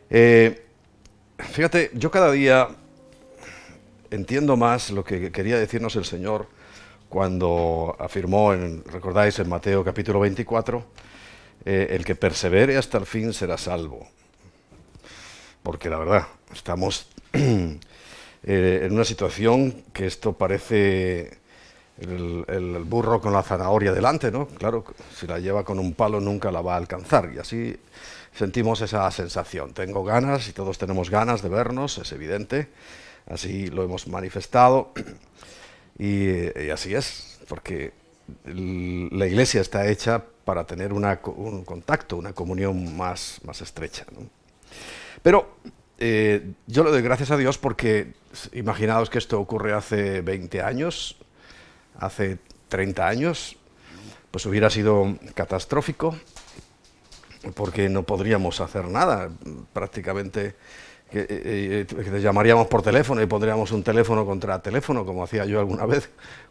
Eh, Fíjate, yo cada día entiendo más lo que quería decirnos el Señor cuando afirmó, recordáis, en Mateo capítulo 24, el que persevere hasta el fin será salvo. Porque la verdad, estamos en una situación que esto parece el burro con la zanahoria delante, ¿no? Claro, si la lleva con un palo nunca la va a alcanzar. Y así sentimos esa sensación. Tengo ganas, y todos tenemos ganas de vernos, es evidente. Así lo hemos manifestado. Y así es, porque la iglesia está hecha para tener un contacto, una comunión más estrecha, ¿no? Pero yo le doy gracias a Dios porque imaginaos que esto ocurre hace 20 años, hace 30 años, pues hubiera sido catastrófico porque no podríamos hacer nada. Prácticamente que llamaríamos por teléfono y pondríamos un teléfono contra teléfono, como hacía yo alguna vez,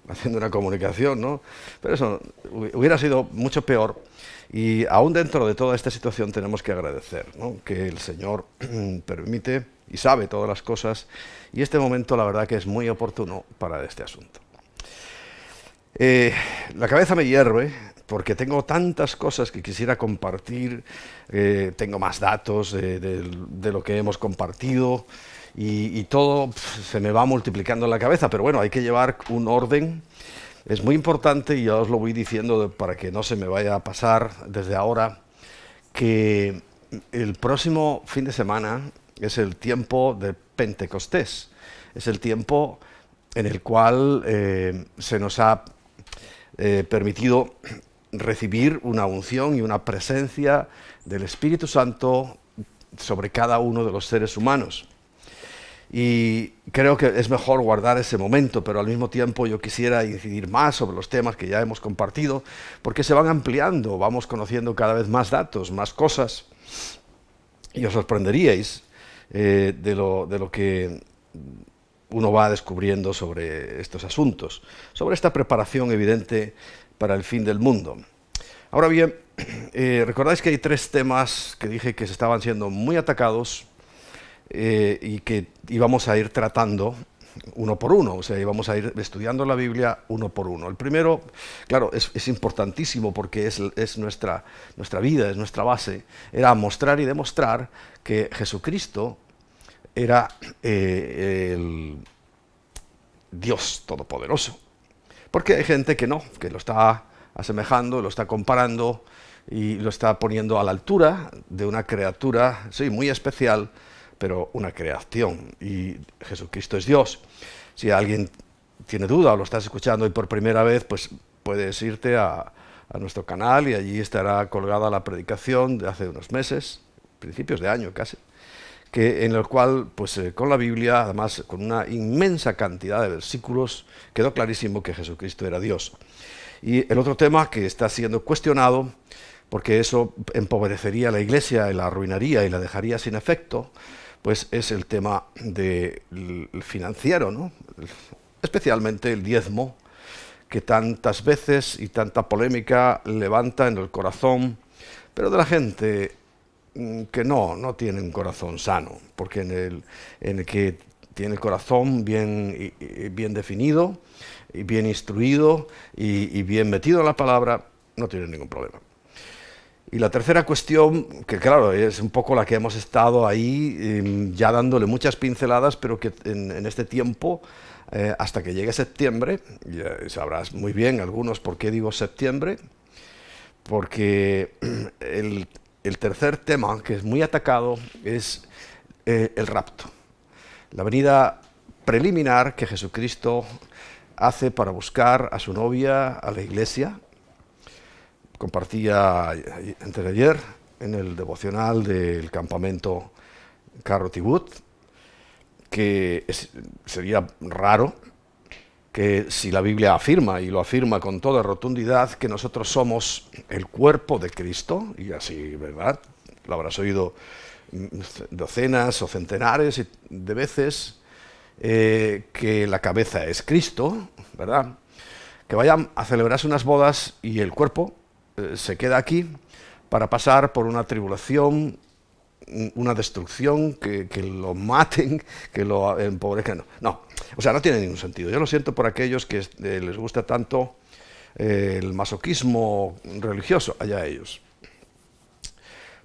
haciendo una comunicación, ¿no? Pero eso hubiera sido mucho peor. Y aún dentro de toda esta situación tenemos que agradecer, ¿no?, que el Señor permite y sabe todas las cosas, y este momento la verdad que es muy oportuno para este asunto. La cabeza me hierve porque tengo tantas cosas que quisiera compartir, tengo más datos de lo que hemos compartido y todo se me va multiplicando en la cabeza, pero bueno, hay que llevar un orden. Es muy importante, y ya os lo voy diciendo para que no se me vaya a pasar desde ahora, que el próximo fin de semana es el tiempo de Pentecostés, es el tiempo en el cual se nos ha permitido recibir una unción y una presencia del Espíritu Santo sobre cada uno de los seres humanos. Y creo que es mejor guardar ese momento, pero al mismo tiempo yo quisiera incidir más sobre los temas que ya hemos compartido, porque se van ampliando, vamos conociendo cada vez más datos, más cosas, y os sorprenderíais de lo que uno va descubriendo sobre estos asuntos, sobre esta preparación evidente para el fin del mundo. Ahora bien, recordáis que hay tres temas que dije que se estaban siendo muy atacados y que íbamos a ir tratando uno por uno, o sea, íbamos a ir estudiando la Biblia uno por uno. El primero, claro, es importantísimo porque es nuestra vida, es nuestra base, era mostrar y demostrar que Jesucristo era el Dios Todopoderoso. Porque hay gente que no, que lo está asemejando, lo está comparando y lo está poniendo a la altura de una criatura, sí, muy especial, pero una creación. Y Jesucristo es Dios. Si alguien tiene duda o lo estás escuchando hoy por primera vez, pues puedes irte a nuestro canal y allí estará colgada la predicación de hace unos meses, principios de año casi, en el cual, pues con la Biblia, además con una inmensa cantidad de versículos, quedó clarísimo que Jesucristo era Dios. Y el otro tema que está siendo cuestionado, porque eso empobrecería a la Iglesia y la arruinaría y la dejaría sin efecto, pues es el tema del financiero, ¿no? Especialmente el diezmo, que tantas veces y tanta polémica levanta en el corazón, pero de la gente que no tiene un corazón sano, porque en el que tiene el corazón bien definido, y bien instruido y bien metido en la palabra, no tiene ningún problema. Y la tercera cuestión, que claro, es un poco la que hemos estado ahí ya dándole muchas pinceladas, pero que en este tiempo, hasta que llegue septiembre, ya sabrás muy bien algunos por qué digo septiembre, porque el tercer tema, que es muy atacado, es el rapto. La venida preliminar que Jesucristo hace para buscar a su novia, a la iglesia. Compartía antes de ayer en el devocional del campamento Carro Tibut, que sería raro que si la Biblia afirma, y lo afirma con toda rotundidad, que nosotros somos el cuerpo de Cristo, y así, ¿verdad? Lo habrás oído docenas o centenares de veces, que la cabeza es Cristo, ¿verdad? Que vayan a celebrarse unas bodas y el cuerpo se queda aquí para pasar por una tribulación una destrucción, que lo maten, que lo empobrezcan. No, no, o sea, no tiene ningún sentido. Yo lo siento por aquellos que les gusta tanto el masoquismo religioso, allá ellos.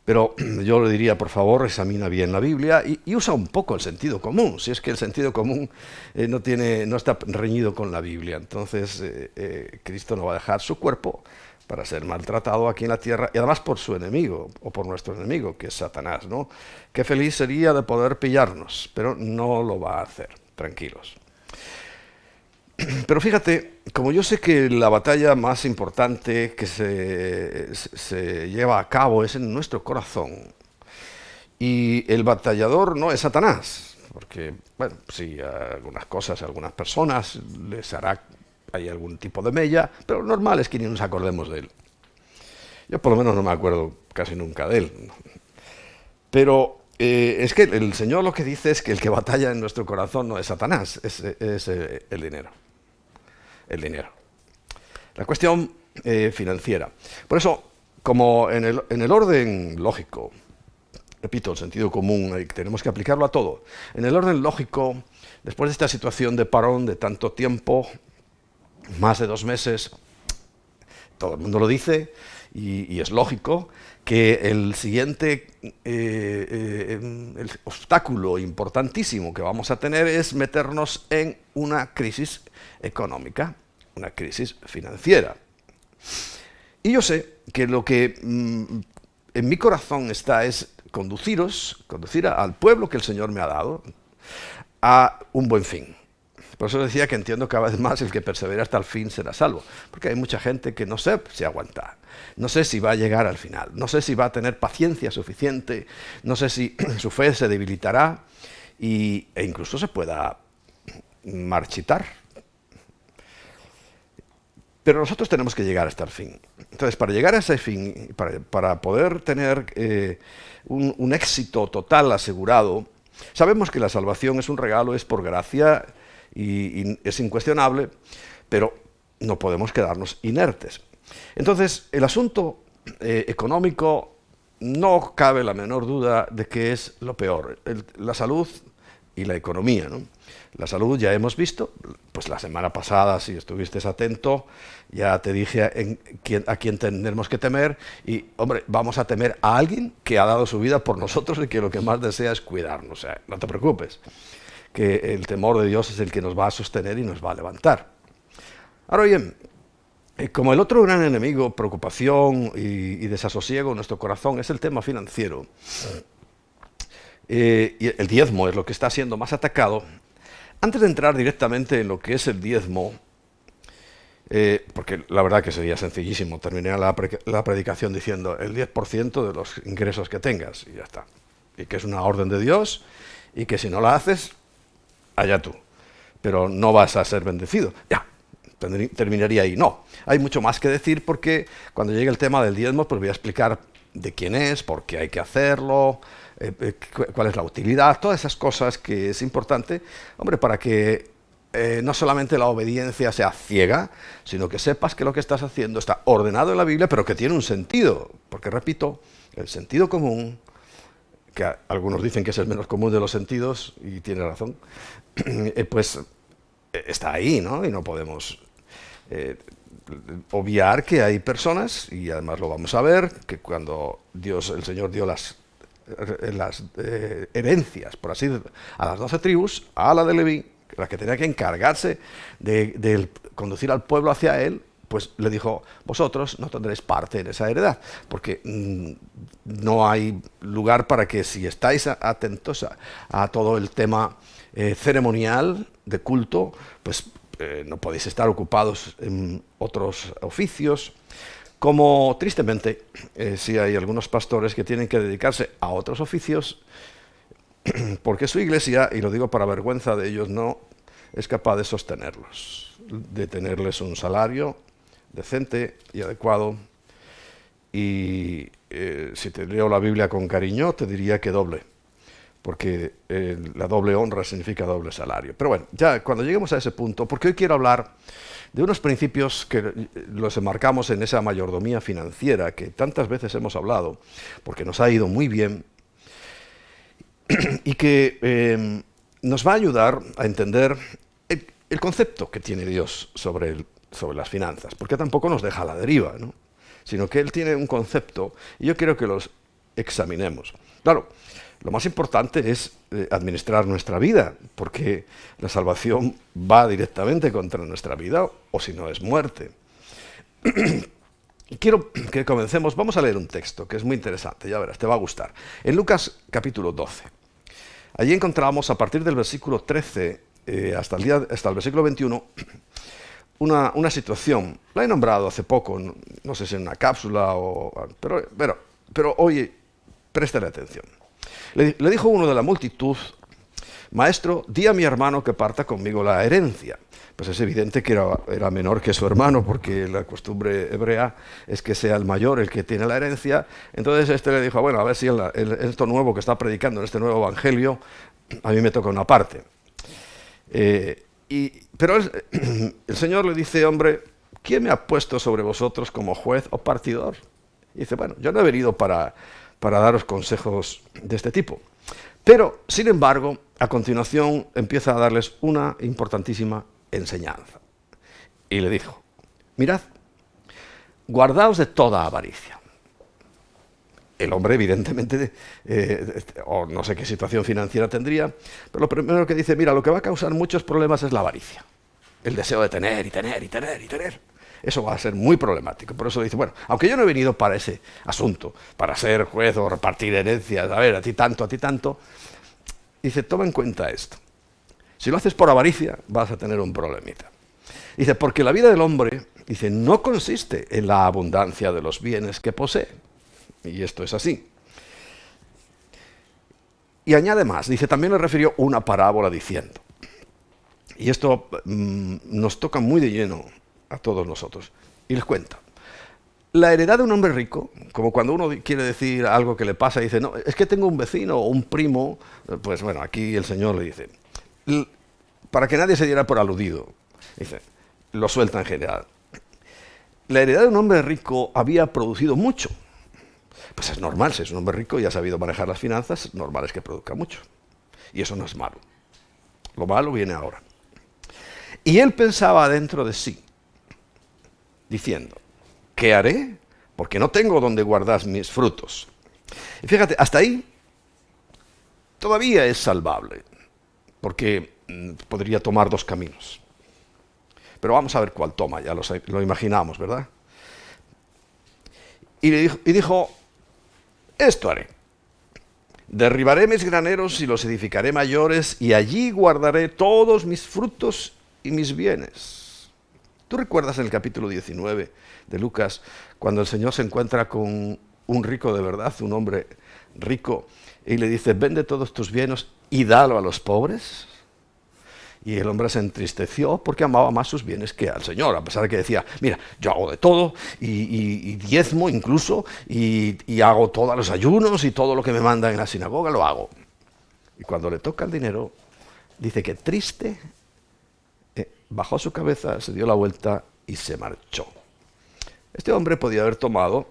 Pero yo le diría, por favor, examina bien la Biblia y usa un poco el sentido común, si es que el sentido común no está reñido con la Biblia. Entonces, Cristo no va a dejar su cuerpo para ser maltratado aquí en la tierra, y además por su enemigo, o por nuestro enemigo, que es Satanás, ¿no? Qué feliz sería de poder pillarnos, pero no lo va a hacer, tranquilos. Pero fíjate, como yo sé que la batalla más importante que se lleva a cabo es en nuestro corazón, y el batallador no es Satanás, porque, bueno, sí, a algunas cosas, a algunas personas les hará hay algún tipo de mella, pero lo normal es que ni nos acordemos de él. Yo por lo menos no me acuerdo casi nunca de él. Pero es que el Señor lo que dice es que el que batalla en nuestro corazón no es Satanás, es el dinero. El dinero. La cuestión financiera. Por eso, como en el orden lógico, repito, el sentido común, tenemos que aplicarlo a todo. En el orden lógico, después de esta situación de parón de tanto tiempo, más de 2 meses, todo el mundo lo dice, y es lógico, que el siguiente el obstáculo importantísimo que vamos a tener es meternos en una crisis económica, una crisis financiera. Y yo sé que lo que en mi corazón está es conducir al pueblo que el Señor me ha dado a un buen fin. Por eso decía que entiendo cada vez más el que persevera hasta el fin será salvo. Porque hay mucha gente que no sé si aguanta, no sé si va a llegar al final, no sé si va a tener paciencia suficiente, no sé si su fe se debilitará e incluso se pueda marchitar. Pero nosotros tenemos que llegar hasta el fin. Entonces, para llegar a ese fin, para poder tener un éxito total asegurado, sabemos que la salvación es un regalo, es por gracia, y es incuestionable, pero no podemos quedarnos inertes. Entonces, el asunto económico no cabe la menor duda de que es lo peor, la salud y la economía, ¿no? La salud ya hemos visto, pues la semana pasada, si estuviste atento, ya te dije a quién tenemos que temer, y hombre, vamos a temer a alguien que ha dado su vida por nosotros y que lo que más desea es cuidarnos, o sea, no te preocupes, que el temor de Dios es el que nos va a sostener y nos va a levantar. Ahora bien, como el otro gran enemigo, preocupación y desasosiego en nuestro corazón es el tema financiero, y el diezmo es lo que está siendo más atacado. Antes de entrar directamente en lo que es el diezmo, porque la verdad que sería sencillísimo, terminar la predicación diciendo el 10% de los ingresos que tengas y ya está. Y que es una orden de Dios y que si no la haces, allá tú. Pero no vas a ser bendecido. Ya, terminaría ahí. No, hay mucho más que decir porque cuando llegue el tema del diezmo, pues voy a explicar de quién es, por qué hay que hacerlo, cuál es la utilidad, todas esas cosas que es importante, hombre, para que no solamente la obediencia sea ciega, sino que sepas que lo que estás haciendo está ordenado en la Biblia, pero que tiene un sentido, porque repito, el sentido común, que algunos dicen que es el menos común de los sentidos, y tiene razón, pues está ahí, ¿no? Y no podemos obviar que hay personas, y además lo vamos a ver, que cuando el Señor dio las herencias, por así decirlo, a las 12 tribus, a la de Leví, la que tenía que encargarse de conducir al pueblo hacia él, pues le dijo, vosotros no tendréis parte en esa heredad, porque no hay lugar para que, si estáis atentos a todo el tema ceremonial de culto, pues no podéis estar ocupados en otros oficios, como tristemente sí hay algunos pastores que tienen que dedicarse a otros oficios porque su iglesia, y lo digo para vergüenza de ellos, no es capaz de sostenerlos, de tenerles un salario decente y adecuado. Y si te leo la Biblia con cariño, te diría que doble, porque la doble honra significa doble salario. Pero bueno, ya cuando lleguemos a ese punto, porque hoy quiero hablar de unos principios que los enmarcamos en esa mayordomía financiera que tantas veces hemos hablado, porque nos ha ido muy bien, y que nos va a ayudar a entender el concepto que tiene Dios sobre las finanzas, porque tampoco nos deja a la deriva, ¿no? Sino que Él tiene un concepto y yo quiero que los examinemos. Claro, lo más importante es administrar nuestra vida, porque la salvación va directamente contra nuestra vida, o si no es muerte. Y quiero que comencemos, vamos a leer un texto que es muy interesante, ya verás, te va a gustar. En Lucas capítulo 12. Allí encontramos a partir del versículo 13 hasta el versículo 21 una situación. La he nombrado hace poco, no sé si en una cápsula, pero oye, préstale atención. Le dijo uno de la multitud: Maestro, di a mi hermano que parta conmigo la herencia. Pues es evidente que era menor que su hermano, porque la costumbre hebrea es que sea el mayor el que tiene la herencia. Entonces este le dijo: bueno, a ver si en esto nuevo que está predicando, en este nuevo evangelio, a mí me toca una parte. Pero el Señor le dice: hombre, ¿quién me ha puesto sobre vosotros como juez o partidor? Y dice: bueno, yo no he venido para daros consejos de este tipo. Pero, sin embargo, a continuación empieza a darles una importantísima enseñanza. Y le dijo: mirad, guardaos de toda avaricia. El hombre, evidentemente, o no sé qué situación financiera tendría, pero lo primero que dice: mira, lo que va a causar muchos problemas es la avaricia. El deseo de tener y tener y tener y tener. Eso va a ser muy problemático. Por eso dice: bueno, aunque yo no he venido para ese asunto, para ser juez o repartir herencias, a ver, a ti tanto, dice, toma en cuenta esto. Si lo haces por avaricia, vas a tener un problemita. Dice, porque la vida del hombre, dice, no consiste en la abundancia de los bienes que posee. Y esto es así. Y añade más, dice, también le refirió una parábola diciendo, y esto nos toca muy de lleno a todos nosotros, y les cuenta. La heredad de un hombre rico, como cuando uno quiere decir algo que le pasa y dice, no, es que tengo un vecino o un primo, pues bueno, aquí el Señor le dice, para que nadie se diera por aludido, dice, lo suelta en general. La heredad de un hombre rico había producido mucho. Pues es normal, si es un hombre rico y ha sabido manejar las finanzas, normal es que produzca mucho. Y eso no es malo. Lo malo viene ahora. Y él pensaba dentro de sí, diciendo, ¿qué haré? Porque no tengo donde guardar mis frutos. Y fíjate, hasta ahí todavía es salvable, porque podría tomar dos caminos. Pero vamos a ver cuál toma, ya lo imaginamos, ¿verdad? Y dijo, esto haré. Derribaré mis graneros y los edificaré mayores, y allí guardaré todos mis frutos y mis bienes. ¿Tú recuerdas en el capítulo 19 de Lucas, cuando el Señor se encuentra con un rico de verdad, un hombre rico, y le dice, vende todos tus bienes y dalo a los pobres? Y el hombre se entristeció porque amaba más sus bienes que al Señor, a pesar de que decía, mira, yo hago de todo, y diezmo incluso, y hago todos los ayunos, y todo lo que me mandan en la sinagoga lo hago. Y cuando le toca el dinero, dice que triste, bajó su cabeza, se dio la vuelta y se marchó. Este hombre podía haber tomado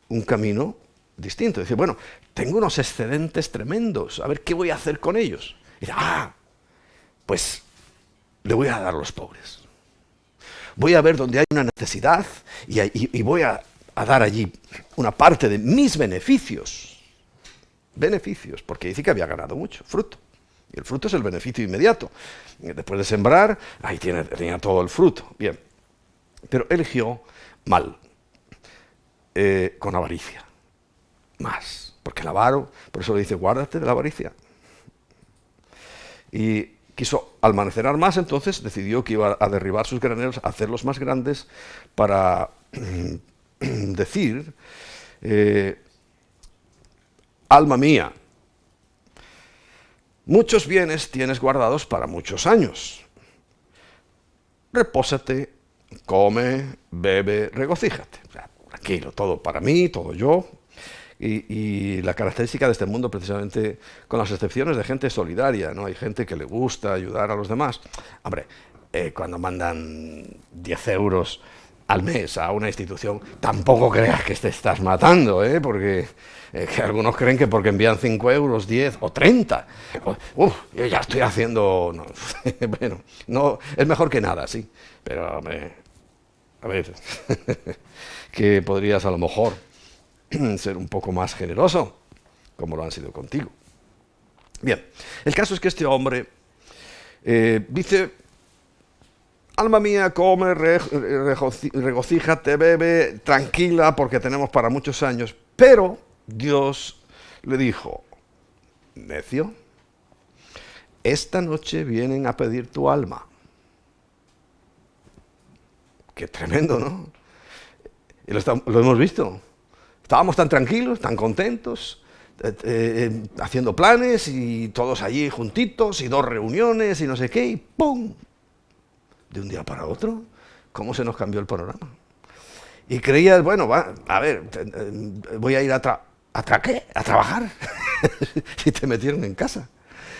un camino distinto. Dice, bueno, tengo unos excedentes tremendos, a ver qué voy a hacer con ellos. Y dice, pues le voy a dar a los pobres. Voy a ver dónde hay una necesidad y voy a dar allí una parte de mis beneficios. Beneficios, porque dice que había ganado mucho, fruto. Y el fruto es el beneficio inmediato. Después de sembrar, ahí tenía todo el fruto. Bien, pero eligió mal, con avaricia. Más, porque el avaro, por eso le dice, guárdate de la avaricia. Y quiso almacenar más, entonces decidió que iba a derribar sus graneros, a hacerlos más grandes, para decir, alma mía, muchos bienes tienes guardados para muchos años. Repósate, come, bebe, regocíjate. O sea, tranquilo, todo para mí, todo yo. Y la característica de este mundo, precisamente, con las excepciones de gente solidaria, ¿no? Hay gente que le gusta ayudar a los demás. Hombre, cuando mandan 10 euros al mes a una institución, tampoco creas que te estás matando, porque que algunos creen que porque envían 5 euros, 10 o 30, yo ya estoy haciendo... No, bueno, no, es mejor que nada, sí, pero a ver, que podrías a lo mejor ser un poco más generoso, como lo han sido contigo. Bien, el caso es que este hombre dice: alma mía, come, regocíjate, bebe, tranquila, porque tenemos para muchos años. Pero Dios le dijo: necio, esta noche vienen a pedir tu alma. Qué tremendo, ¿no? Y lo hemos visto. Estábamos tan tranquilos, tan contentos, haciendo planes y todos allí juntitos y 2 reuniones y no sé qué, y ¡pum! De un día para otro, ¿cómo se nos cambió el panorama? Y creías, bueno, a ver, voy a ir a trabajar. Y te metieron en casa.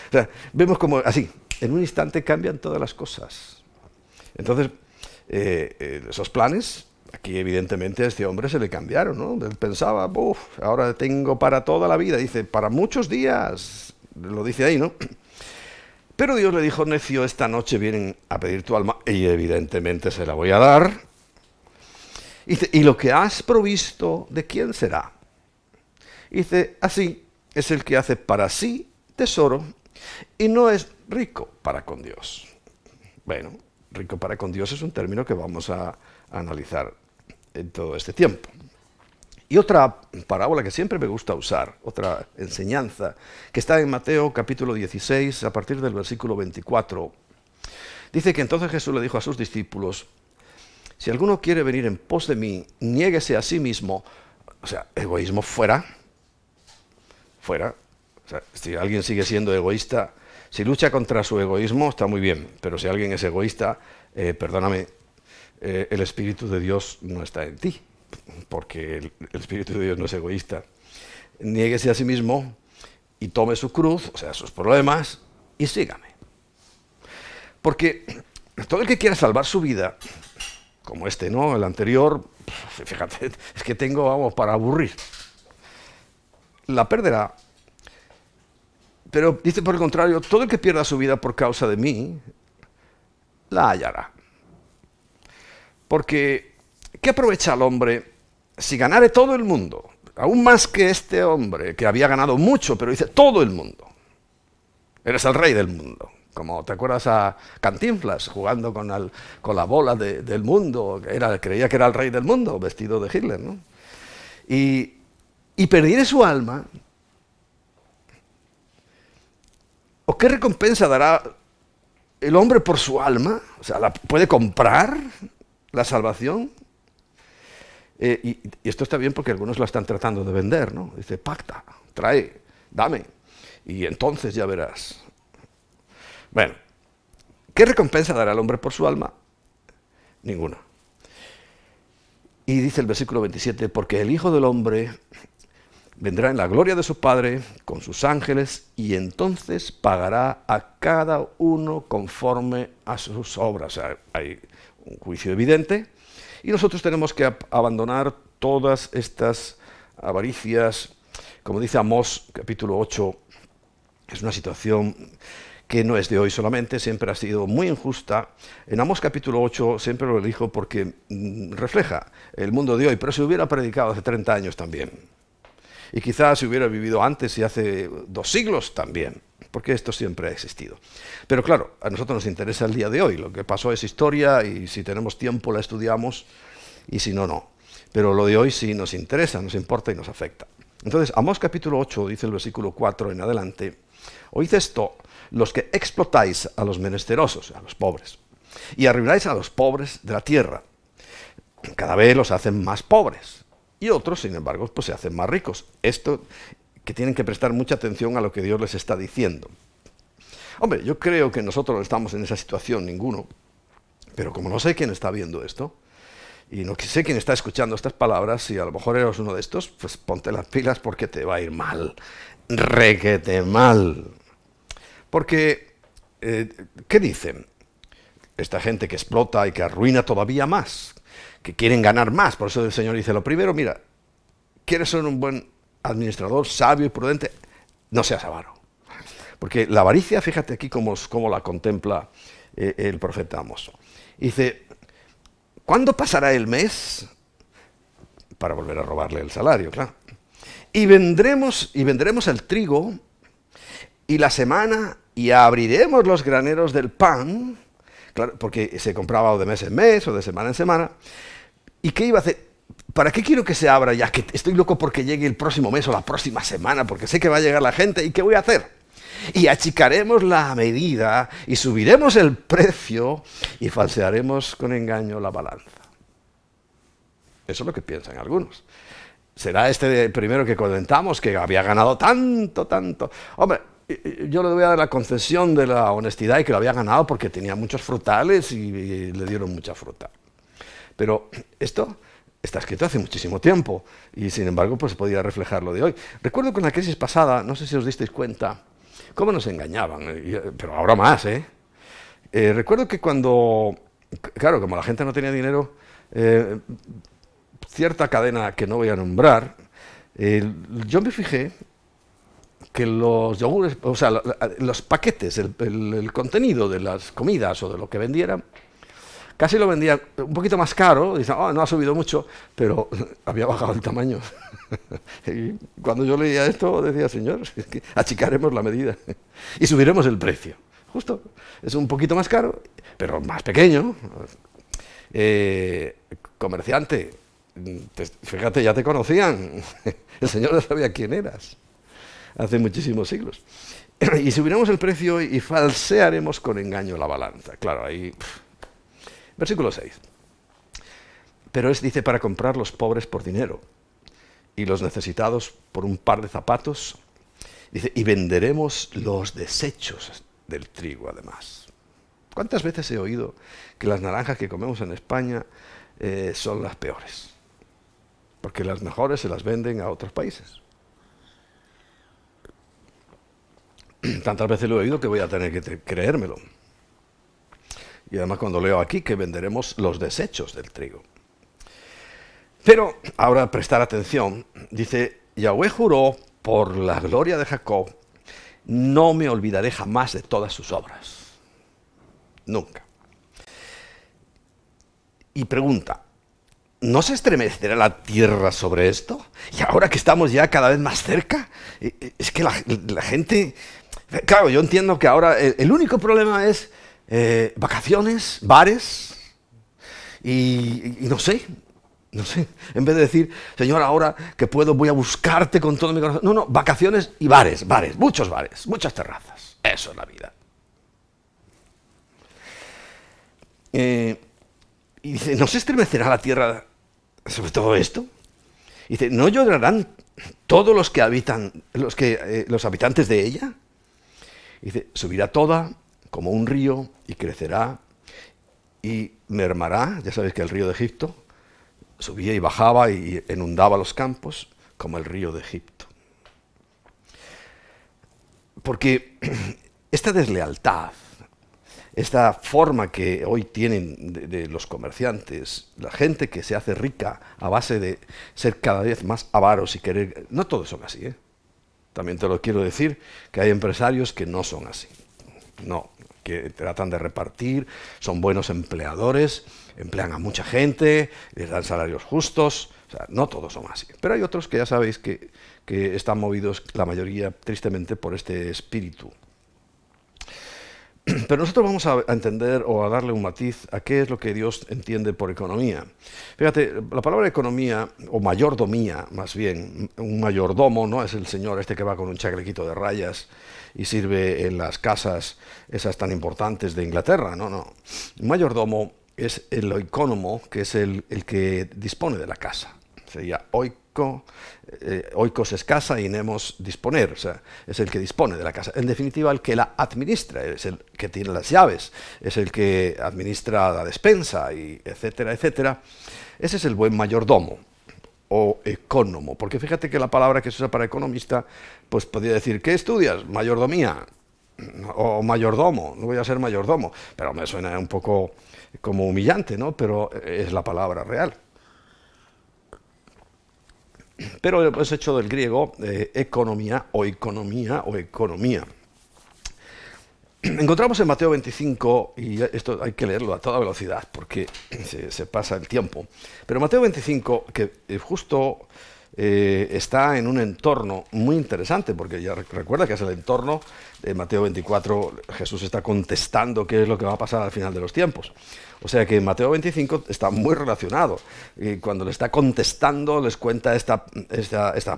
O sea, vemos como así, en un instante cambian todas las cosas. Entonces, esos planes, aquí evidentemente a este hombre se le cambiaron, ¿no? Él pensaba, ahora tengo para toda la vida. Dice, para muchos días, lo dice ahí, ¿no? Pero Dios le dijo: necio, esta noche vienen a pedir tu alma, y evidentemente se la voy a dar. Dice, ¿y lo que has provisto, de quién será? Dice, así es el que hace para sí tesoro y no es rico para con Dios. Bueno, rico para con Dios es un término que vamos a analizar en todo este tiempo. Y otra parábola que siempre me gusta usar, otra enseñanza, que está en Mateo capítulo 16, a partir del versículo 24, dice que entonces Jesús le dijo a sus discípulos: si alguno quiere venir en pos de mí, niéguese a sí mismo. O sea, egoísmo fuera. O sea, si alguien sigue siendo egoísta, si lucha contra su egoísmo, está muy bien, pero si alguien es egoísta, perdóname, el Espíritu de Dios no está en ti, porque el Espíritu de Dios no es egoísta. Niéguese a sí mismo y tome su cruz, o sea, sus problemas, y sígame. Porque todo el que quiera salvar su vida, como este, ¿no? El anterior, fíjate, es que tengo, vamos, para aburrir. La perderá. Pero dice por el contrario, todo el que pierda su vida por causa de mí, la hallará. Porque, ¿qué aprovecha el hombre si ganare todo el mundo? Aún más que este hombre, que había ganado mucho, pero dice todo el mundo. Eres el rey del mundo. Como te acuerdas a Cantinflas jugando con la bola del mundo, creía que era el rey del mundo, vestido de Hitler, ¿no? Y perdiere su alma, ¿o qué recompensa dará el hombre por su alma? O sea, ¿puede comprar la salvación? Y esto está bien porque algunos la están tratando de vender, ¿no? Dice, pacta, trae, dame, y entonces ya verás. Bueno, ¿qué recompensa dará el hombre por su alma? Ninguna. Y dice el versículo 27, porque el Hijo del Hombre vendrá en la gloria de su Padre con sus ángeles y entonces pagará a cada uno conforme a sus obras. O sea, hay un juicio evidente y nosotros tenemos que abandonar todas estas avaricias. Como dice Amós capítulo 8, es una situación que no es de hoy solamente, siempre ha sido muy injusta. En Amós capítulo 8 siempre lo elijo porque refleja el mundo de hoy, pero se hubiera predicado hace 30 años también. Y quizás se hubiera vivido antes y hace 2 siglos también, porque esto siempre ha existido. Pero claro, a nosotros nos interesa el día de hoy. Lo que pasó es historia y si tenemos tiempo la estudiamos y si no, no. Pero lo de hoy sí nos interesa, nos importa y nos afecta. Entonces, Amós capítulo 8, dice el versículo 4 en adelante, oíd esto, los que explotáis a los menesterosos, a los pobres, y arruináis a los pobres de la tierra. Cada vez los hacen más pobres. Y otros, sin embargo, pues se hacen más ricos. Esto que tienen que prestar mucha atención a lo que Dios les está diciendo. Hombre, yo creo que nosotros no estamos en esa situación, ninguno. Pero como no sé quién está viendo esto, y no sé quién está escuchando estas palabras, si a lo mejor eres uno de estos, pues ponte las pilas porque te va a ir mal. Requete mal. Porque, ¿qué dicen? Esta gente que explota y que arruina todavía más. que quieren ganar más. Por eso el Señor dice, lo primero, mira, ¿quieres ser un buen administrador, sabio y prudente? No seas avaro. Porque la avaricia, fíjate aquí cómo la contempla el profeta Amós. Dice, ¿cuándo pasará el mes? Para volver a robarle el salario, claro. Y vendremos el trigo y la semana y abriremos los graneros del pan, claro, porque se compraba o de mes en mes o de semana en semana. ¿Y qué iba a hacer? ¿Para qué quiero que se abra ya? Que estoy loco porque llegue el próximo mes o la próxima semana, porque sé que va a llegar la gente. ¿Y qué voy a hacer? Y achicaremos la medida y subiremos el precio y falsearemos con engaño la balanza. Eso es lo que piensan algunos. ¿Será este primero que comentamos que había ganado tanto? Hombre, yo le voy a dar la concesión de la honestidad y que lo había ganado porque tenía muchos frutales y le dieron mucha fruta. Pero esto está escrito hace muchísimo tiempo y sin embargo pues podía reflejar lo de hoy. Recuerdo que en la crisis pasada, no sé si os disteis cuenta, cómo nos engañaban, pero ahora más, ¿eh? Recuerdo que cuando, claro, como la gente no tenía dinero, cierta cadena que no voy a nombrar, yo me fijé que los yogures, o sea, los paquetes, el contenido de las comidas o de lo que vendieran, casi lo vendían un poquito más caro. Dicen, oh, no ha subido mucho, pero había bajado el tamaño. Y cuando yo leía esto, decía, Señor, es que achicaremos la medida y subiremos el precio. Justo, es un poquito más caro, pero más pequeño. Comerciante, fíjate, ya te conocían. El Señor ya sabía quién eras hace muchísimos siglos. Y subiremos el precio y falsearemos con engaño la balanza. Claro, ahí... Versículo 6. Pero dice, para comprar los pobres por dinero y los necesitados por un par de zapatos. Dice, y venderemos los desechos del trigo además. ¿Cuántas veces he oído que las naranjas que comemos en España son las peores? Porque las mejores se las venden a otros países. Tantas veces lo he oído que voy a tener que creérmelo. Y además cuando leo aquí que venderemos los desechos del trigo. Pero ahora prestar atención, dice, Yahweh juró por la gloria de Jacob, no me olvidaré jamás de todas sus obras. Nunca. Y pregunta, ¿no se estremecerá la tierra sobre esto? Y ahora que estamos ya cada vez más cerca, es que la gente... Claro, yo entiendo que ahora el único problema es vacaciones, bares, y no sé, en vez de decir, Señor, ahora que puedo voy a buscarte con todo mi corazón. No, vacaciones y bares, muchos bares, muchas terrazas. Eso es la vida. Y dice, ¿no se estremecerá la tierra sobre todo esto? Y dice, ¿no llorarán todos los que habitan, los habitantes de ella? Y dice, subirá toda como un río y crecerá y mermará. Ya sabéis que el río de Egipto subía y bajaba y inundaba los campos como el río de Egipto. Porque esta deslealtad, esta forma que hoy tienen de los comerciantes, la gente que se hace rica a base de ser cada vez más avaros y querer... No todos son así, ¿eh? También te lo quiero decir, que hay empresarios que no son así. No, que tratan de repartir, son buenos empleadores, emplean a mucha gente, les dan salarios justos. O sea, no todos son así. Pero hay otros que ya sabéis que están movidos, la mayoría, tristemente, por este espíritu. Pero nosotros vamos a entender o a darle un matiz a qué es lo que Dios entiende por economía. Fíjate, la palabra economía, o mayordomía más bien, un mayordomo, ¿no? Es el señor este que va con un chalequito de rayas y sirve en las casas esas tan importantes de Inglaterra. No. Un mayordomo es el oikónomo, que es el que dispone de la casa. Sería oikos es casa y nemos disponer, o sea, es el que dispone de la casa. En definitiva, el que la administra, es el que tiene las llaves, es el que administra la despensa, y etcétera, etcétera. Ese es el buen mayordomo o ecónomo, porque fíjate que la palabra que se usa para economista, pues podría decir, ¿qué estudias? Mayordomía. o mayordomo, no voy a ser mayordomo, pero me suena un poco como humillante, ¿no? Pero es la palabra real. Pero es hecho del griego economía o economía o economía. Encontramos en Mateo 25, y esto hay que leerlo a toda velocidad porque se pasa el tiempo, pero Mateo 25, que justo está en un entorno muy interesante, porque ya recuerda que es el entorno de Mateo 24, Jesús está contestando qué es lo que va a pasar al final de los tiempos. O sea que Mateo 25 está muy relacionado. Y cuando le está contestando, les cuenta esta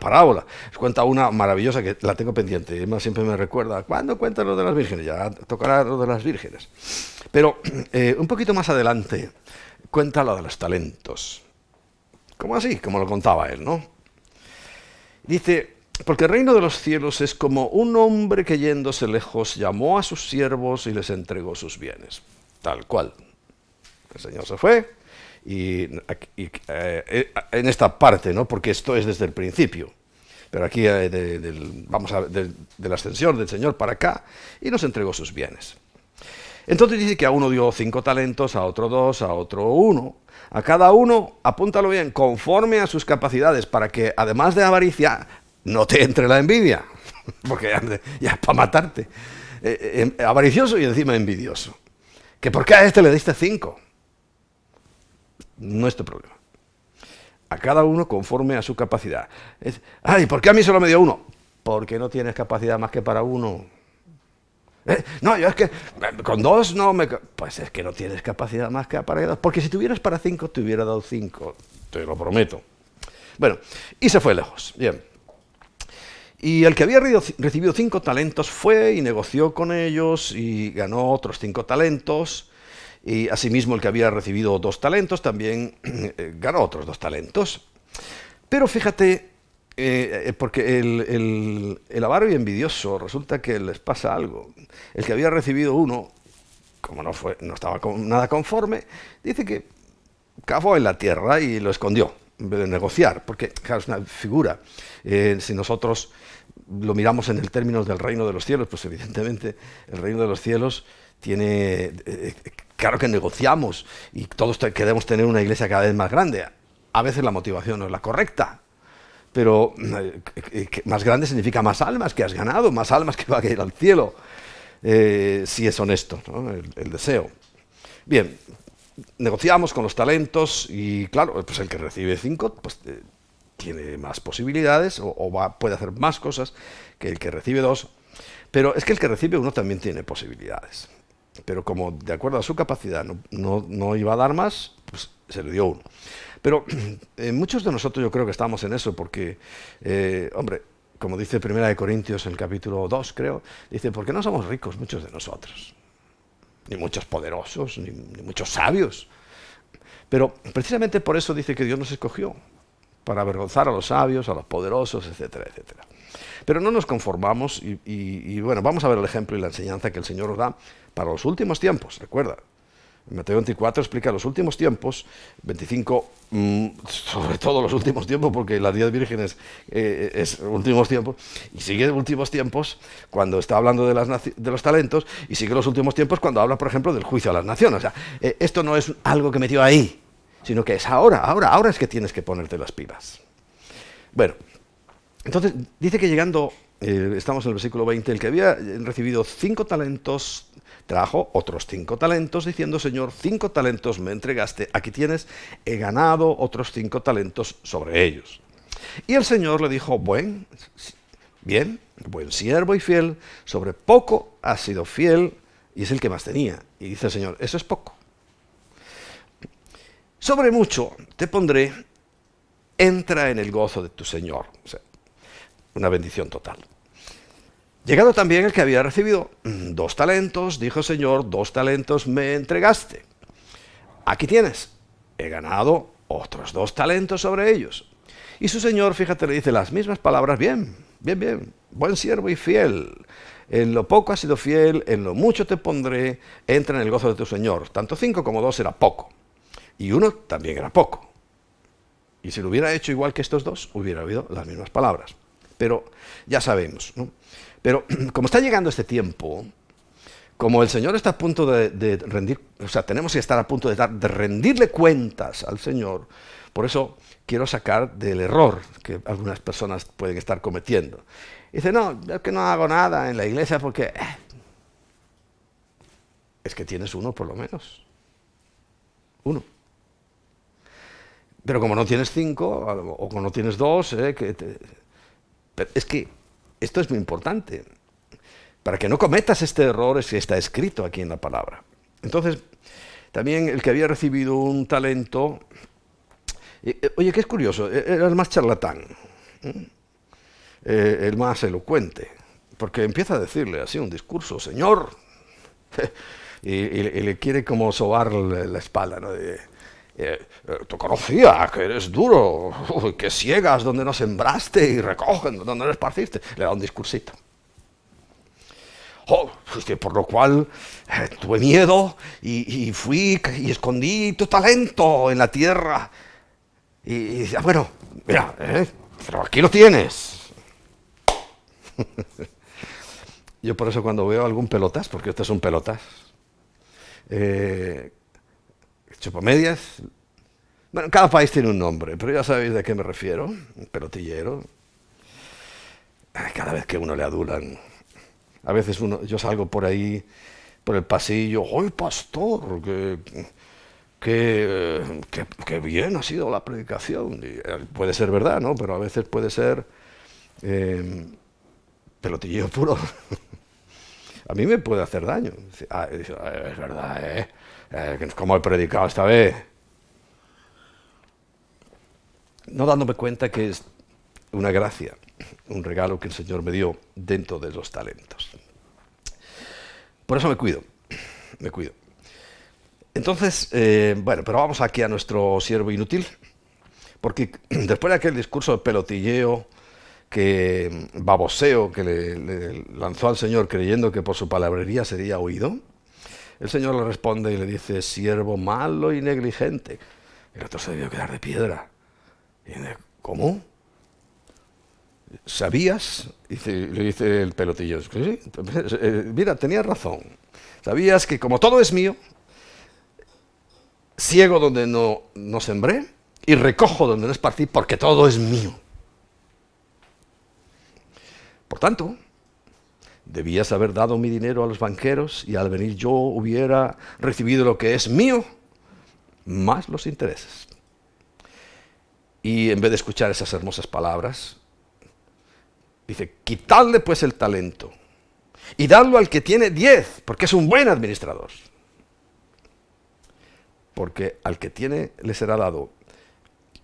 parábola. Les cuenta una maravillosa que la tengo pendiente. Emma siempre me recuerda, ¿cuándo cuenta lo de las vírgenes? Ya tocará lo de las vírgenes. Pero un poquito más adelante cuenta lo de los talentos. ¿Cómo así? Como lo contaba él, ¿no? Dice, porque el reino de los cielos es como un hombre que yéndose lejos llamó a sus siervos y les entregó sus bienes. Tal cual. El Señor se fue y en esta parte, ¿no? Porque esto es desde el principio. Pero aquí vamos a ver de la ascensión del Señor para acá y nos entregó sus bienes. Entonces dice que a uno dio 5 talentos, a otro 2, a otro 1. A cada uno, apúntalo bien, conforme a sus capacidades, para que además de avaricia, no te entre la envidia, porque ya es para matarte. Avaricioso y encima envidioso. ¿Que por qué a este le diste 5? No es tu problema. A cada uno conforme a su capacidad. Ay, ¿por qué a mí solo me dio 1? Porque no tienes capacidad más que para 1. No, yo es que con 2 no me... Pues es que no tienes capacidad más que para 2. Porque si tuvieras para 5, te hubiera dado 5. Te lo prometo. Bueno, y se fue lejos. Bien. Y el que había recibido 5 talentos fue y negoció con ellos y ganó otros 5 talentos. Y asimismo el que había recibido 2 talentos también ganó otros 2 talentos. Pero fíjate, porque el avaro y envidioso resulta que les pasa algo. El que había recibido 1, como no estaba nada conforme, dice que cavó en la tierra y lo escondió, en vez de negociar, porque claro, es una figura. Si nosotros lo miramos en el términos del reino de los cielos, pues evidentemente el reino de los cielos tiene... claro que negociamos y todos queremos tener una iglesia cada vez más grande. A veces la motivación no es la correcta, pero más grande significa más almas que has ganado, más almas que van a ir al cielo, si es honesto, ¿no? el deseo. Bien, negociamos con los talentos y claro, pues el que recibe 5 pues, tiene más posibilidades o puede hacer más cosas que el que recibe 2, pero es que el que recibe 1 también tiene posibilidades. Pero como de acuerdo a su capacidad no iba a dar más, pues se le dio 1. Pero muchos de nosotros yo creo que estamos en eso porque, hombre, como dice 1 Corintios en el capítulo 2, creo, dice, porque no somos ricos muchos de nosotros, ni muchos poderosos, ni muchos sabios. Pero precisamente por eso dice que Dios nos escogió, para avergonzar a los sabios, a los poderosos, etcétera, etcétera. Pero no nos conformamos y bueno, vamos a ver el ejemplo y la enseñanza que el Señor nos da para los últimos tiempos, recuerda. En Mateo 24 explica los últimos tiempos, 25 sobre todo los últimos tiempos, porque las 10 vírgenes es últimos tiempos, y sigue últimos tiempos cuando está hablando de los talentos, y sigue los últimos tiempos cuando habla, por ejemplo, del juicio a las naciones. O sea, esto no es algo que metió ahí, sino que es ahora es que tienes que ponerte las pilas. Bueno, entonces dice que llegando, estamos en el versículo 20, el que había recibido 5 talentos, trajo otros 5 talentos, diciendo, Señor, 5 talentos me entregaste, aquí tienes, he ganado otros 5 talentos sobre ellos. Y el Señor le dijo, buen siervo y fiel, sobre poco has sido fiel, y es el que más tenía. Y dice el Señor, eso es poco. Sobre mucho te pondré, entra en el gozo de tu Señor. O sea, una bendición total. Llegado también el que había recibido 2 talentos, dijo, Señor, 2 talentos me entregaste. Aquí tienes, he ganado otros 2 talentos sobre ellos. Y su Señor, fíjate, le dice las mismas palabras, bien, buen siervo y fiel. En lo poco has sido fiel, en lo mucho te pondré, entra en el gozo de tu Señor. Tanto 5 como 2 era poco. Y 1 también era poco. Y si lo hubiera hecho igual que estos 2, hubiera habido las mismas palabras. pero ya sabemos, ¿no? Pero como está llegando este tiempo, como el Señor está a punto de rendir, o sea, tenemos que estar a punto de rendirle cuentas al Señor, por eso quiero sacar del error que algunas personas pueden estar cometiendo. Dice, no, es que no hago nada en la iglesia porque... Es que tienes uno por lo menos. Uno. Pero como no tienes 5, o como no tienes 2, pero es que esto es muy importante. Para que no cometas este error es que está escrito aquí en la palabra. Entonces, también el que había recibido un talento, oye, que es curioso, era el más charlatán, el más elocuente, porque empieza a decirle así un discurso, Señor, y le quiere como sobar la espalda, ¿no? Te conocía, que eres duro, que ciegas donde no sembraste y recogen donde no esparciste. Le da un discursito. Por lo cual tuve miedo y fui y escondí tu talento en la tierra. Y decía, bueno, mira, pero aquí lo tienes. Yo por eso cuando veo algún pelotas, porque este es un pelotas, chupamedias, bueno, cada país tiene un nombre, pero ya sabéis de qué me refiero, un pelotillero. Cada vez que uno le adulan, a veces yo salgo por ahí, por el pasillo, ¡ay, pastor! ¡Qué bien ha sido la predicación! Y, puede ser verdad, ¿no? Pero a veces puede ser pelotillero puro. A mí me puede hacer daño. Es verdad, ¿cómo he predicado esta vez? No dándome cuenta que es una gracia, un regalo que el Señor me dio dentro de los talentos. Por eso me cuido. Entonces, bueno, pero vamos aquí a nuestro siervo inútil, porque después de aquel discurso de pelotilleo, baboseo que le lanzó al Señor creyendo que por su palabrería sería oído, el Señor le responde y le dice, siervo malo y negligente. El otro se debió quedar de piedra. Y dice, ¿cómo? ¿Sabías? Le dice el pelotillo, sí, mira, tenías razón. ¿Sabías que como todo es mío, ciego donde no sembré y recojo donde no esparcí porque todo es mío? Por tanto, debías haber dado mi dinero a los banqueros y al venir yo hubiera recibido lo que es mío, más los intereses. Y en vez de escuchar esas hermosas palabras, dice, quitadle pues el talento y dadlo al que tiene 10, porque es un buen administrador. Porque al que tiene le será dado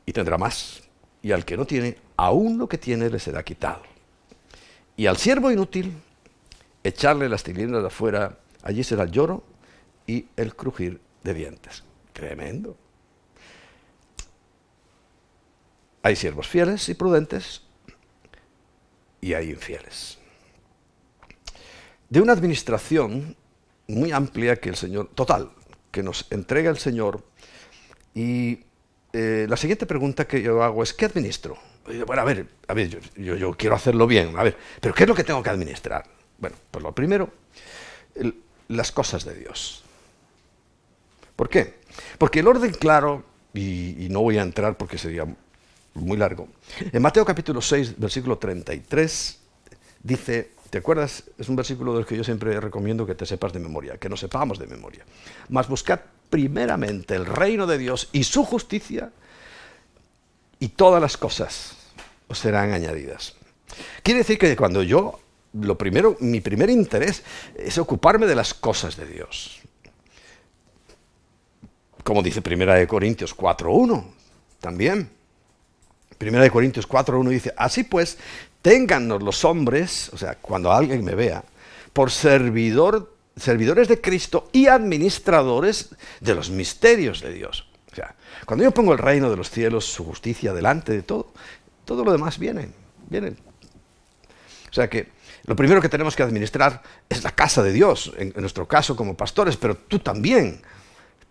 y tendrá más, y al que no tiene, aún lo que tiene le será quitado. Y al siervo inútil, echarle las tinieblas de afuera, allí será el lloro y el crujir de dientes. Tremendo. Hay siervos fieles y prudentes, y hay infieles. De una administración muy amplia que el Señor, total, que nos entrega el Señor, y la siguiente pregunta que yo hago es, ¿qué administro? Bueno, a ver, yo quiero hacerlo bien, a ver, pero ¿qué es lo que tengo que administrar? Bueno, pues lo primero, las cosas de Dios. ¿Por qué? Porque el orden claro, y no voy a entrar porque sería muy largo, en Mateo capítulo 6, versículo 33, dice, ¿te acuerdas? Es un versículo del que yo siempre recomiendo que te sepas de memoria, que nos sepamos de memoria. Mas buscad primeramente el reino de Dios y su justicia, y todas las cosas os serán añadidas. Quiere decir que cuando mi primer interés es ocuparme de las cosas de Dios. Como dice 1 Corintios 4.1, también. 1 Corintios 4.1 dice, así pues, téngannos los hombres, o sea, cuando alguien me vea, por servidores de Cristo y administradores de los misterios de Dios. O sea, cuando yo pongo el reino de los cielos, su justicia delante de todo lo demás viene. O sea que lo primero que tenemos que administrar es la casa de Dios, en nuestro caso como pastores, pero tú también.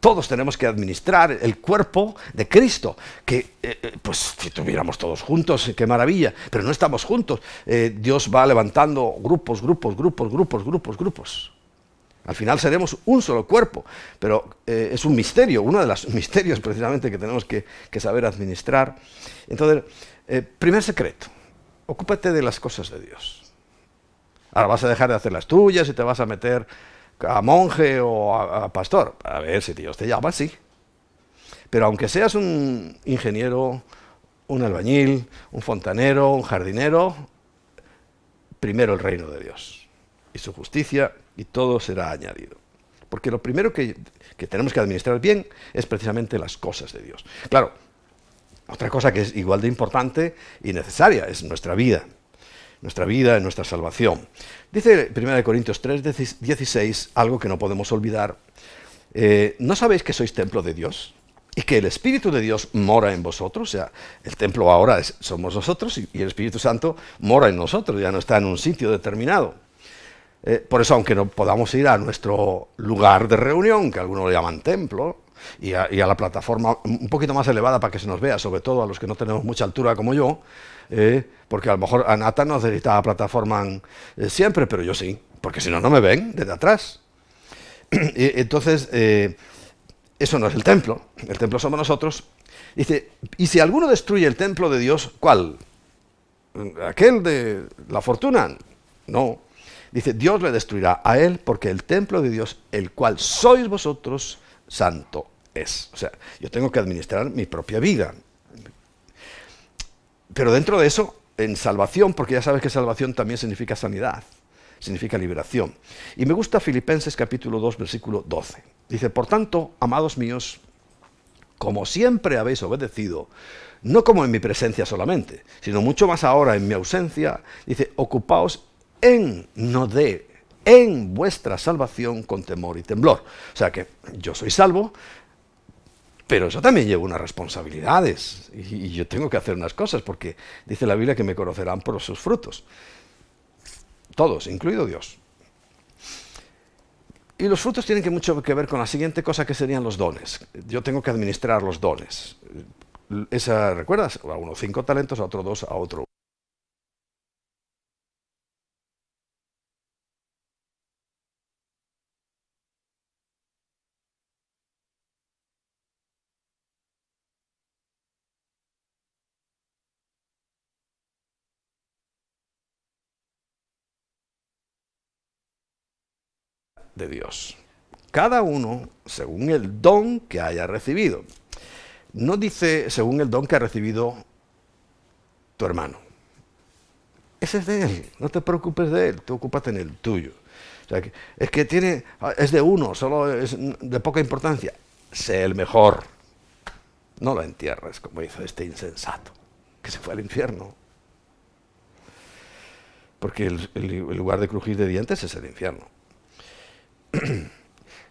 todos tenemos que administrar el cuerpo de Cristo, que pues si estuviéramos todos juntos, qué maravilla, pero no estamos juntos. Dios va levantando grupos. Al final seremos un solo cuerpo, pero es un misterio, uno de los misterios precisamente que tenemos que saber administrar. Entonces, primer secreto, ocúpate de las cosas de Dios. Ahora vas a dejar de hacer las tuyas y te vas a meter a monje o a pastor. A ver, si Dios te llama, sí. Pero aunque seas un ingeniero, un albañil, un fontanero, un jardinero, primero el reino de Dios y su justicia, y todo será añadido. Porque lo primero que tenemos que administrar bien es precisamente las cosas de Dios. Claro, otra cosa que es igual de importante y necesaria es nuestra vida y nuestra salvación. Dice 1 Corintios 3:16 algo que no podemos olvidar. ¿No sabéis que sois templo de Dios? Y que el Espíritu de Dios mora en vosotros. O sea, el templo ahora somos nosotros y el Espíritu Santo mora en nosotros, ya no está en un sitio determinado. Por eso, aunque no podamos ir a nuestro lugar de reunión, que algunos lo llaman templo, y a la plataforma un poquito más elevada para que se nos vea, sobre todo a los que no tenemos mucha altura como yo, porque a lo mejor Anata no necesita plataforma siempre, pero yo sí, porque si no, no me ven desde atrás. Entonces, eso no es el templo somos nosotros. Dice, y si alguno destruye el templo de Dios, ¿cuál? ¿Aquel de la fortuna? No. Dice, Dios le destruirá a él, porque el templo de Dios, el cual sois vosotros, santo es. O sea, yo tengo que administrar mi propia vida. Pero dentro de eso, en salvación, porque ya sabes que salvación también significa sanidad, significa liberación. Y me gusta Filipenses capítulo 2, versículo 12. Dice, por tanto, amados míos, como siempre habéis obedecido, no como en mi presencia solamente, sino mucho más ahora en mi ausencia, dice, ocupaos en vuestra salvación con temor y temblor. O sea que yo soy salvo, pero eso también lleva unas responsabilidades y yo tengo que hacer unas cosas, porque dice la Biblia que me conocerán por sus frutos. Todos, incluido Dios. Y los frutos tienen mucho que ver con la siguiente cosa, que serían los dones. Yo tengo que administrar los dones. ¿Recuerdas? A uno 5 talentos, a otro 2, a otro de Dios. Cada uno según el don que haya recibido. No dice según el don que ha recibido tu hermano. Ese es de él, no te preocupes de él, tú ocúpate en el tuyo. O sea, es de uno, solo es de poca importancia. Sé el mejor. No lo entierres, como hizo este insensato, que se fue al infierno. Porque el lugar de crujir de dientes es el infierno.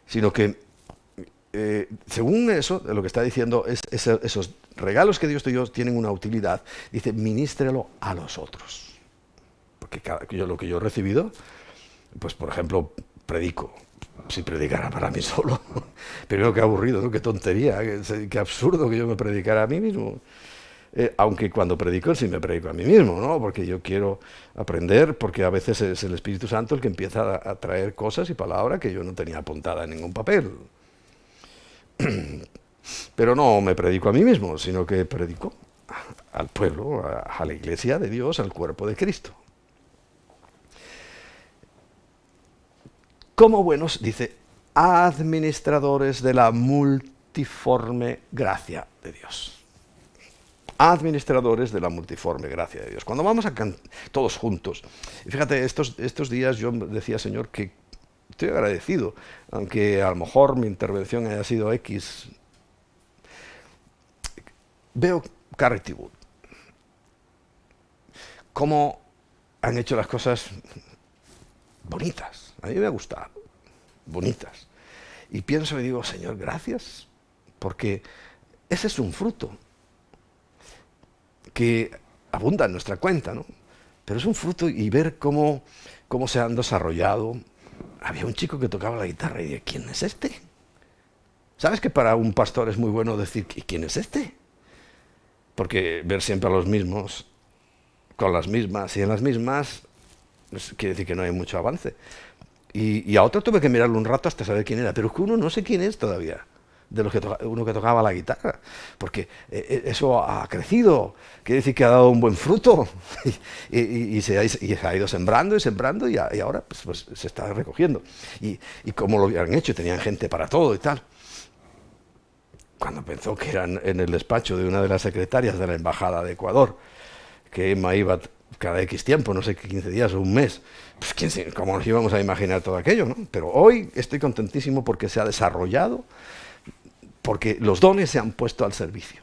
Sino que, según eso, lo que está diciendo es esos regalos que Dios te dio tienen una utilidad. Dice, ministrelo a los otros. Porque lo que yo he recibido, pues por ejemplo, predico. Si predicara para mí solo, pero qué aburrido, ¿no? Qué tontería, qué absurdo que yo me predicara a mí mismo. Aunque cuando predico, sí me predico a mí mismo, ¿no? Porque yo quiero aprender, porque a veces es el Espíritu Santo el que empieza a traer cosas y palabras que yo no tenía apuntada en ningún papel. Pero no me predico a mí mismo, sino que predico al pueblo, a la iglesia de Dios, al cuerpo de Cristo. Como buenos, dice, administradores de la multiforme gracia de Dios. Administradores de la multiforme gracia de Dios. Cuando vamos todos juntos, y fíjate, estos días yo decía, Señor, que estoy agradecido, aunque a lo mejor mi intervención haya sido X. Veo Carity Wood, cómo han hecho las cosas bonitas. A mí me ha gustado, bonitas. Y pienso y digo, Señor, gracias, porque ese es un fruto que abunda en nuestra cuenta, ¿no? Pero es un fruto, y ver cómo se han desarrollado. Había un chico que tocaba la guitarra y dije, ¿quién es este? ¿Sabes que para un pastor es muy bueno decir, ¿y quién es este? Porque ver siempre a los mismos, con las mismas y en las mismas, pues, quiere decir que no hay mucho avance. Y a otro tuve que mirarlo un rato hasta saber quién era, pero es que uno no sé quién es todavía, de los que uno que tocaba la guitarra, porque eso ha crecido, quiere decir que ha dado un buen fruto, y se ha ido sembrando y sembrando, y ahora pues se está recogiendo. Y como lo habían hecho, tenían gente para todo y tal. Cuando pensó que eran en el despacho de una de las secretarias de la Embajada de Ecuador, que Emma iba cada X tiempo, no sé, 15 días o un mes, pues ¿cómo nos íbamos a imaginar todo aquello, ¿no? Pero hoy estoy contentísimo porque se ha desarrollado, porque los dones se han puesto al servicio.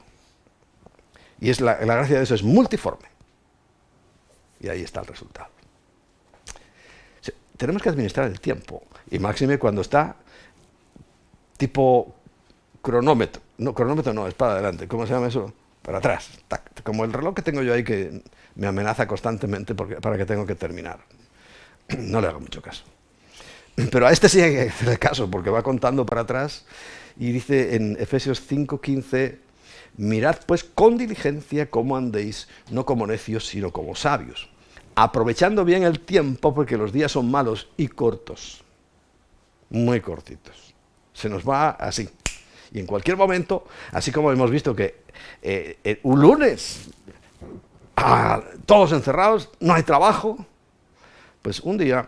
Y la gracia de eso es multiforme. Y ahí está el resultado. Tenemos que administrar el tiempo, y máxime cuando está tipo cronómetro. No, cronómetro no, es para adelante. ¿Cómo se llama eso? Para atrás. Tac. Como el reloj que tengo yo ahí que me amenaza constantemente para que tengo que terminar. No le hago mucho caso. Pero a este sí hay que hacerle caso, porque va contando para atrás y dice en Efesios 5:15, mirad pues con diligencia cómo andéis, no como necios, sino como sabios, aprovechando bien el tiempo, porque los días son malos y cortos, muy cortitos. Se nos va así. Y en cualquier momento, así como hemos visto que un lunes, todos encerrados, no hay trabajo, pues un día,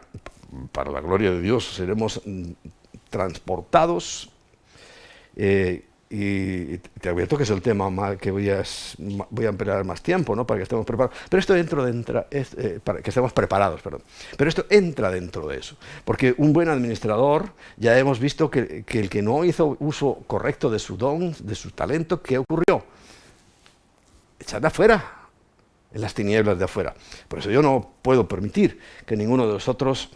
para la gloria de Dios, seremos transportados, y te advierto que es el tema que voy a emplear más tiempo, ¿no? Para que estemos preparados. Pero esto para que estemos preparados, perdón. Pero esto entra dentro de eso. Porque un buen administrador, ya hemos visto que el que no hizo uso correcto de su don, de su talento, ¿qué ocurrió? Echarle afuera, en las tinieblas de afuera. Por eso yo no puedo permitir que ninguno de nosotros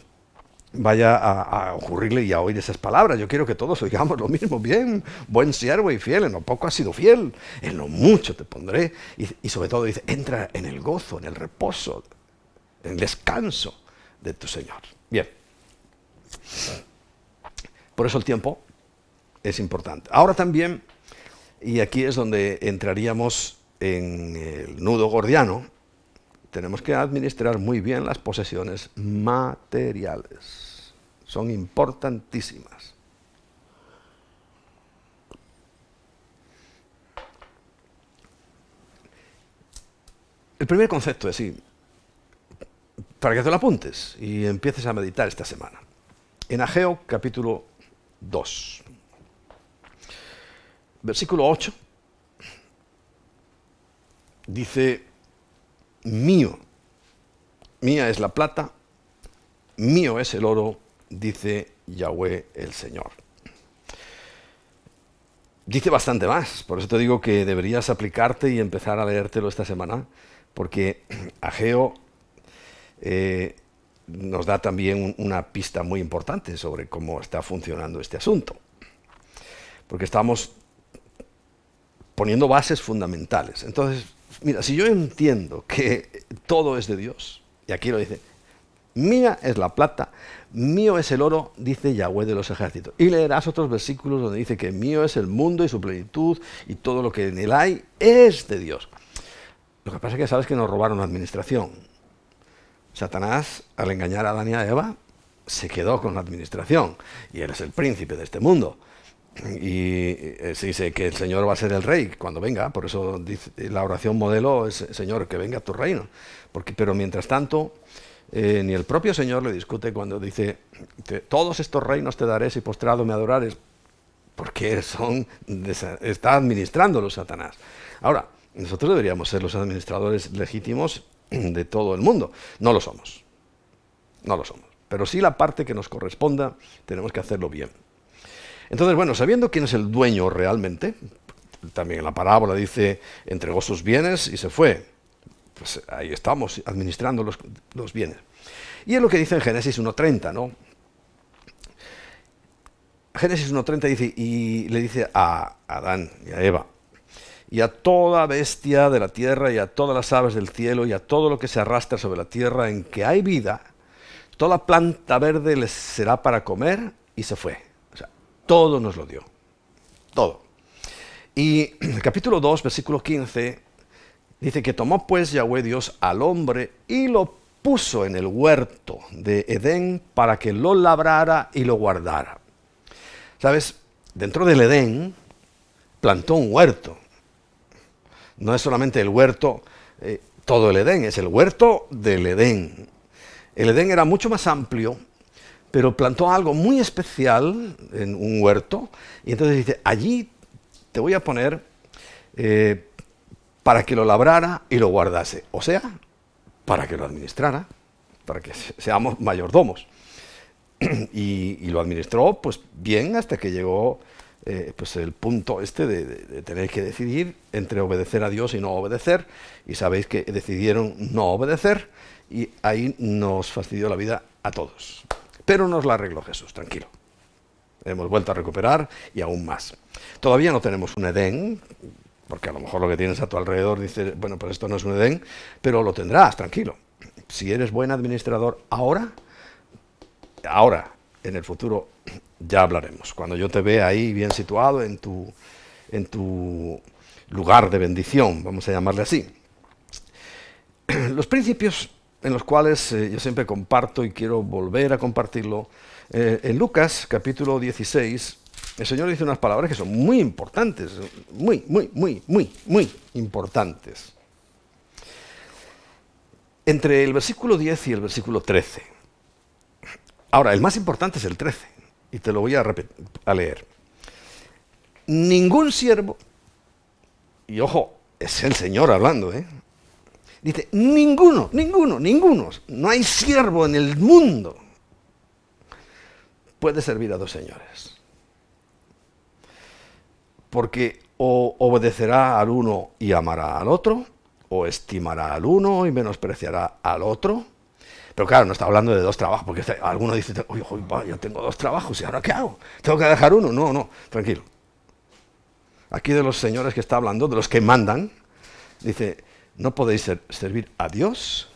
vaya a ocurrirle y a oír esas palabras. Yo quiero que todos oigamos lo mismo. Bien, buen siervo y fiel, en lo poco has sido fiel, en lo mucho te pondré. Y sobre todo dice, entra en el gozo, en el reposo, en el descanso de tu Señor. Bien. Por eso el tiempo es importante. Ahora también, y aquí es donde entraríamos en el nudo gordiano, tenemos que administrar muy bien las posesiones materiales. Son importantísimas. El primer concepto es así, para que te lo apuntes y empieces a meditar esta semana. En Ageo capítulo 2, versículo 8, dice, mío, mía es la plata, mío es el oro, dice Yahweh el Señor. Dice bastante más, por eso te digo que deberías aplicarte y empezar a leértelo esta semana, porque Ageo nos da también una pista muy importante sobre cómo está funcionando este asunto. Porque estamos poniendo bases fundamentales. Entonces, mira, si yo entiendo que todo es de Dios, y aquí lo dice, mía es la plata, mío es el oro, dice Yahweh de los ejércitos. Y leerás otros versículos donde dice que mío es el mundo y su plenitud, y todo lo que en él hay es de Dios. Lo que pasa es que sabes que nos robaron la administración. Satanás, al engañar a Adán y a Eva, se quedó con la administración, y él es el príncipe de este mundo. Y se dice que el Señor va a ser el rey cuando venga, por eso dice, la oración modelo es, Señor, que venga tu reino. Pero mientras tanto, ni el propio Señor le discute cuando dice, todos estos reinos te daré si postrado me adorares, porque está administrándolos Satanás. Ahora, nosotros deberíamos ser los administradores legítimos de todo el mundo. No lo somos. No lo somos. Pero sí la parte que nos corresponda, tenemos que hacerlo bien. Entonces, bueno, sabiendo quién es el dueño realmente, también en la parábola dice, entregó sus bienes y se fue. Pues ahí estamos, administrando los bienes. Y es lo que dice en Génesis 1:30, ¿no? Génesis 1:30 dice, y le dice a Adán y a Eva, y a toda bestia de la tierra, y a todas las aves del cielo, y a todo lo que se arrastra sobre la tierra en que hay vida, toda planta verde les será para comer, y se fue. O sea, todo nos lo dio. todo. Y el capítulo 2, versículo 15, dice que tomó pues Yahweh Dios al hombre y lo puso en el huerto de Edén para que lo labrara y lo guardara. ¿Sabes? Dentro del Edén plantó un huerto. No es solamente el huerto, todo el Edén, es el huerto del Edén. El Edén era mucho más amplio, pero plantó algo muy especial en un huerto, y entonces dice, allí te voy a poner para que lo labrara y lo guardase. O sea, para que lo administrara, para que seamos mayordomos. Y lo administró pues bien hasta que llegó pues el punto este de tener que decidir entre obedecer a Dios y no obedecer, y sabéis que decidieron no obedecer, y ahí nos fastidió la vida a todos. Pero nos la arregló Jesús, tranquilo. Hemos vuelto a recuperar y aún más. Todavía no tenemos un Edén, porque a lo mejor lo que tienes a tu alrededor dice, bueno, pues esto no es un Edén, pero lo tendrás, tranquilo. Si eres buen administrador ahora, en el futuro ya hablaremos. Cuando yo te vea ahí bien situado en tu lugar de bendición, vamos a llamarle así. Los principios en los cuales yo siempre comparto y quiero volver a compartirlo, en Lucas capítulo 16, el Señor dice unas palabras que son muy importantes, muy importantes. Entre el versículo 10 y el versículo 13. Ahora, el más importante es el 13, y te lo voy a leer. Ningún siervo, y ojo, es el Señor hablando, dice, ninguno, no hay siervo en el mundo puede servir a dos señores. Porque o obedecerá al uno y amará al otro, o estimará al uno y menospreciará al otro. Pero claro, no está hablando de dos trabajos, porque alguno dice, oye, yo tengo dos trabajos, ¿y ahora qué hago? ¿Tengo que dejar uno? No, tranquilo. Aquí de los señores que está hablando, de los que mandan, dice, no podéis servir a Dios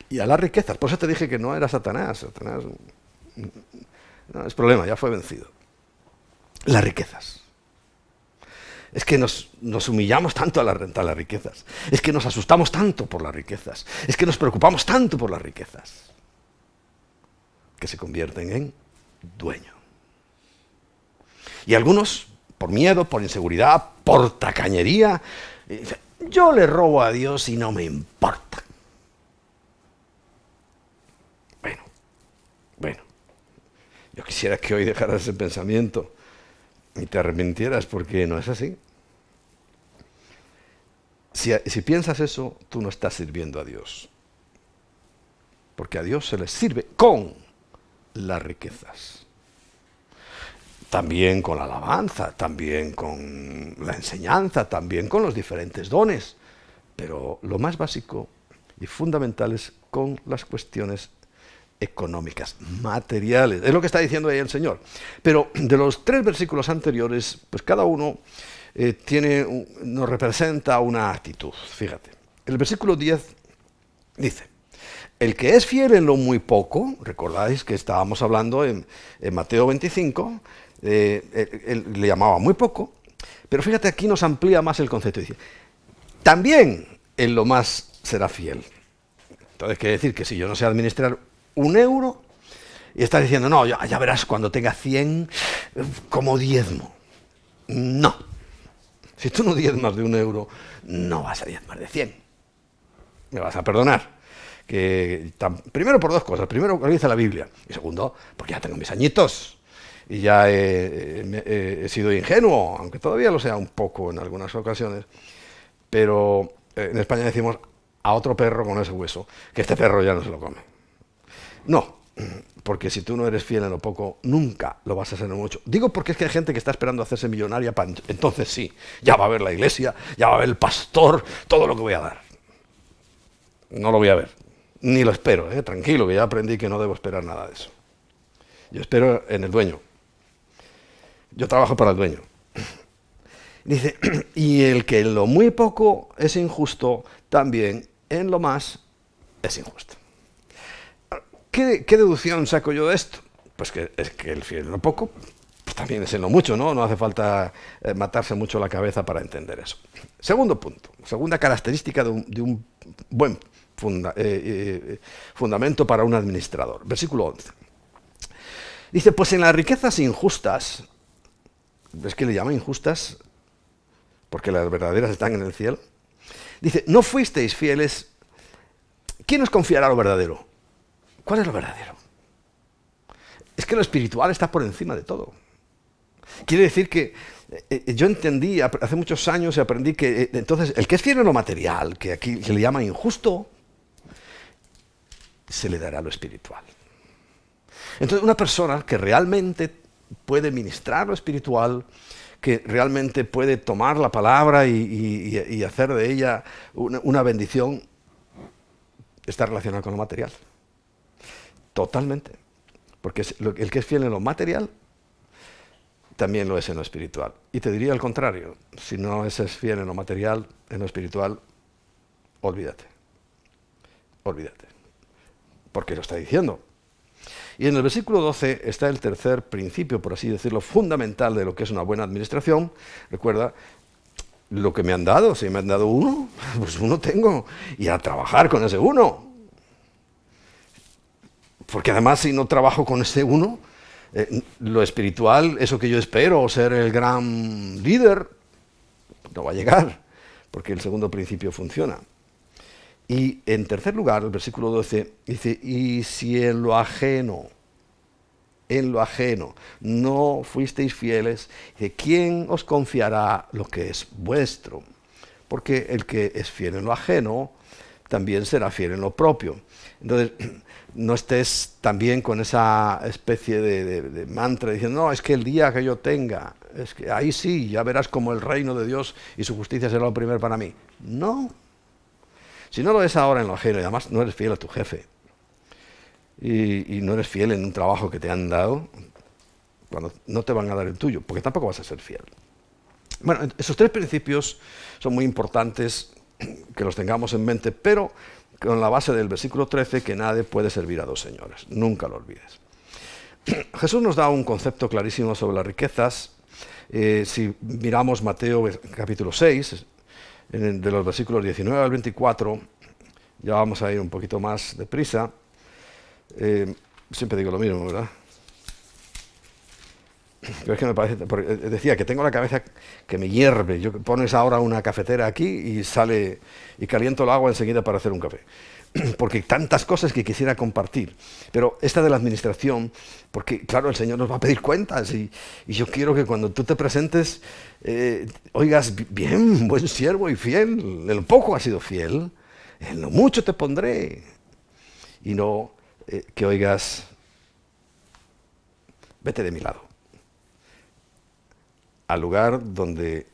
y a las riquezas. Por eso te dije que no era Satanás. Satanás no es problema, ya fue vencido. Las riquezas. Es que nos humillamos tanto a las riquezas. Es que nos asustamos tanto por las riquezas. Es que nos preocupamos tanto por las riquezas. Que se convierten en dueño. Y algunos, por miedo, por inseguridad, por tacañería, dicen, yo le robo a Dios y no me importa. Bueno. Yo quisiera que hoy dejaras ese pensamiento y te arrepintieras, porque no es así. Si piensas eso, tú no estás sirviendo a Dios. Porque a Dios se le sirve con las riquezas. También con la alabanza, también con la enseñanza, también con los diferentes dones. Pero lo más básico y fundamental es con las cuestiones económicas, materiales. Es lo que está diciendo ahí el Señor. Pero de los 3 versículos anteriores, pues cada uno nos representa una actitud. Fíjate, el versículo 10 dice, el que es fiel en lo muy poco, recordáis que estábamos hablando en Mateo 25, él le llamaba muy poco, pero fíjate, aquí nos amplía más el concepto. Dice, también en lo más será fiel. Entonces quiere decir que si yo no sé administrar 1 euro, y estás diciendo, no, ya verás cuando tenga 100 como diezmo. No. Si tú no diezmas de 1 euro, no vas a diezmar de 100. Me vas a perdonar. Primero por 2 cosas. Primero, lo dice la Biblia. Y segundo, porque ya tengo mis añitos. Y ya he sido ingenuo, aunque todavía lo sea un poco en algunas ocasiones. Pero en España decimos, a otro perro con ese hueso, que este perro ya no se lo come. No, porque si tú no eres fiel en lo poco, nunca lo vas a hacer en mucho. Digo porque es que hay gente que está esperando hacerse millonaria, entonces sí, ya va a ver la iglesia, ya va a ver el pastor, todo lo que voy a dar. No lo voy a ver, ni lo espero, tranquilo, que ya aprendí que no debo esperar nada de eso. Yo espero en el dueño. Yo trabajo para el dueño. Dice, y el que en lo muy poco es injusto, también en lo más es injusto. ¿Qué deducción saco yo de esto? Pues que es que el fiel en lo poco también es en lo mucho, ¿no? No hace falta matarse mucho la cabeza para entender eso. Segundo punto, segunda característica de un buen fundamento para un administrador. Versículo 11. Dice, pues en las riquezas injustas, ¿ves que le llama injustas? Porque las verdaderas están en el cielo. Dice, no fuisteis fieles. ¿Quién os confiará lo verdadero? ¿Cuál es lo verdadero? Es que lo espiritual está por encima de todo. Quiere decir que yo entendí hace muchos años y aprendí que entonces el que es fiel en lo material, que aquí se le llama injusto, se le dará lo espiritual. Entonces una persona que realmente puede ministrar lo espiritual, que realmente puede tomar la palabra y hacer de ella una bendición, está relacionado con lo material. Totalmente. Porque el que es fiel en lo material, también lo es en lo espiritual. Y te diría al contrario, si no es fiel en lo material, en lo espiritual, olvídate. Olvídate. Porque lo está diciendo. Y en el versículo 12 está el tercer principio, por así decirlo, fundamental de lo que es una buena administración. Recuerda, lo que me han dado, si me han dado uno, pues uno tengo. Y a trabajar con ese uno. Porque además si no trabajo con ese uno, lo espiritual, eso que yo espero, ser el gran líder, no va a llegar, porque el segundo principio funciona. Y en tercer lugar, el versículo 12 dice, y si en lo ajeno no fuisteis fieles, dice, ¿quién os confiará lo que es vuestro? Porque el que es fiel en lo ajeno, también será fiel en lo propio. Entonces, no estés también con esa especie de mantra diciendo, no, es que el día que yo tenga, es que ahí sí, ya verás como el reino de Dios y su justicia será lo primero para mí. No. Si no lo es ahora en lo ajeno y además no eres fiel a tu jefe y no eres fiel en un trabajo que te han dado, cuando no te van a dar el tuyo, porque tampoco vas a ser fiel. Bueno, esos tres principios son muy importantes que los tengamos en mente, pero con la base del versículo 13, que nadie puede servir a dos señores. Nunca lo olvides. Jesús nos da un concepto clarísimo sobre las riquezas. Si miramos Mateo capítulo 6, de los versículos 19 al 24, ya vamos a ir un poquito más deprisa. Siempre digo lo mismo, ¿verdad? Pero es que me parece, decía que tengo la cabeza que me hierve. Yo pones ahora una cafetera aquí y sale y caliento el agua enseguida para hacer un café. Porque hay tantas cosas que quisiera compartir. Pero esta de la administración, porque claro, el Señor nos va a pedir cuentas y yo quiero que cuando tú te presentes, oigas, bien, buen siervo y fiel, en lo poco has sido fiel, en lo mucho te pondré. Y no que oigas, vete de mi lado. Al lugar donde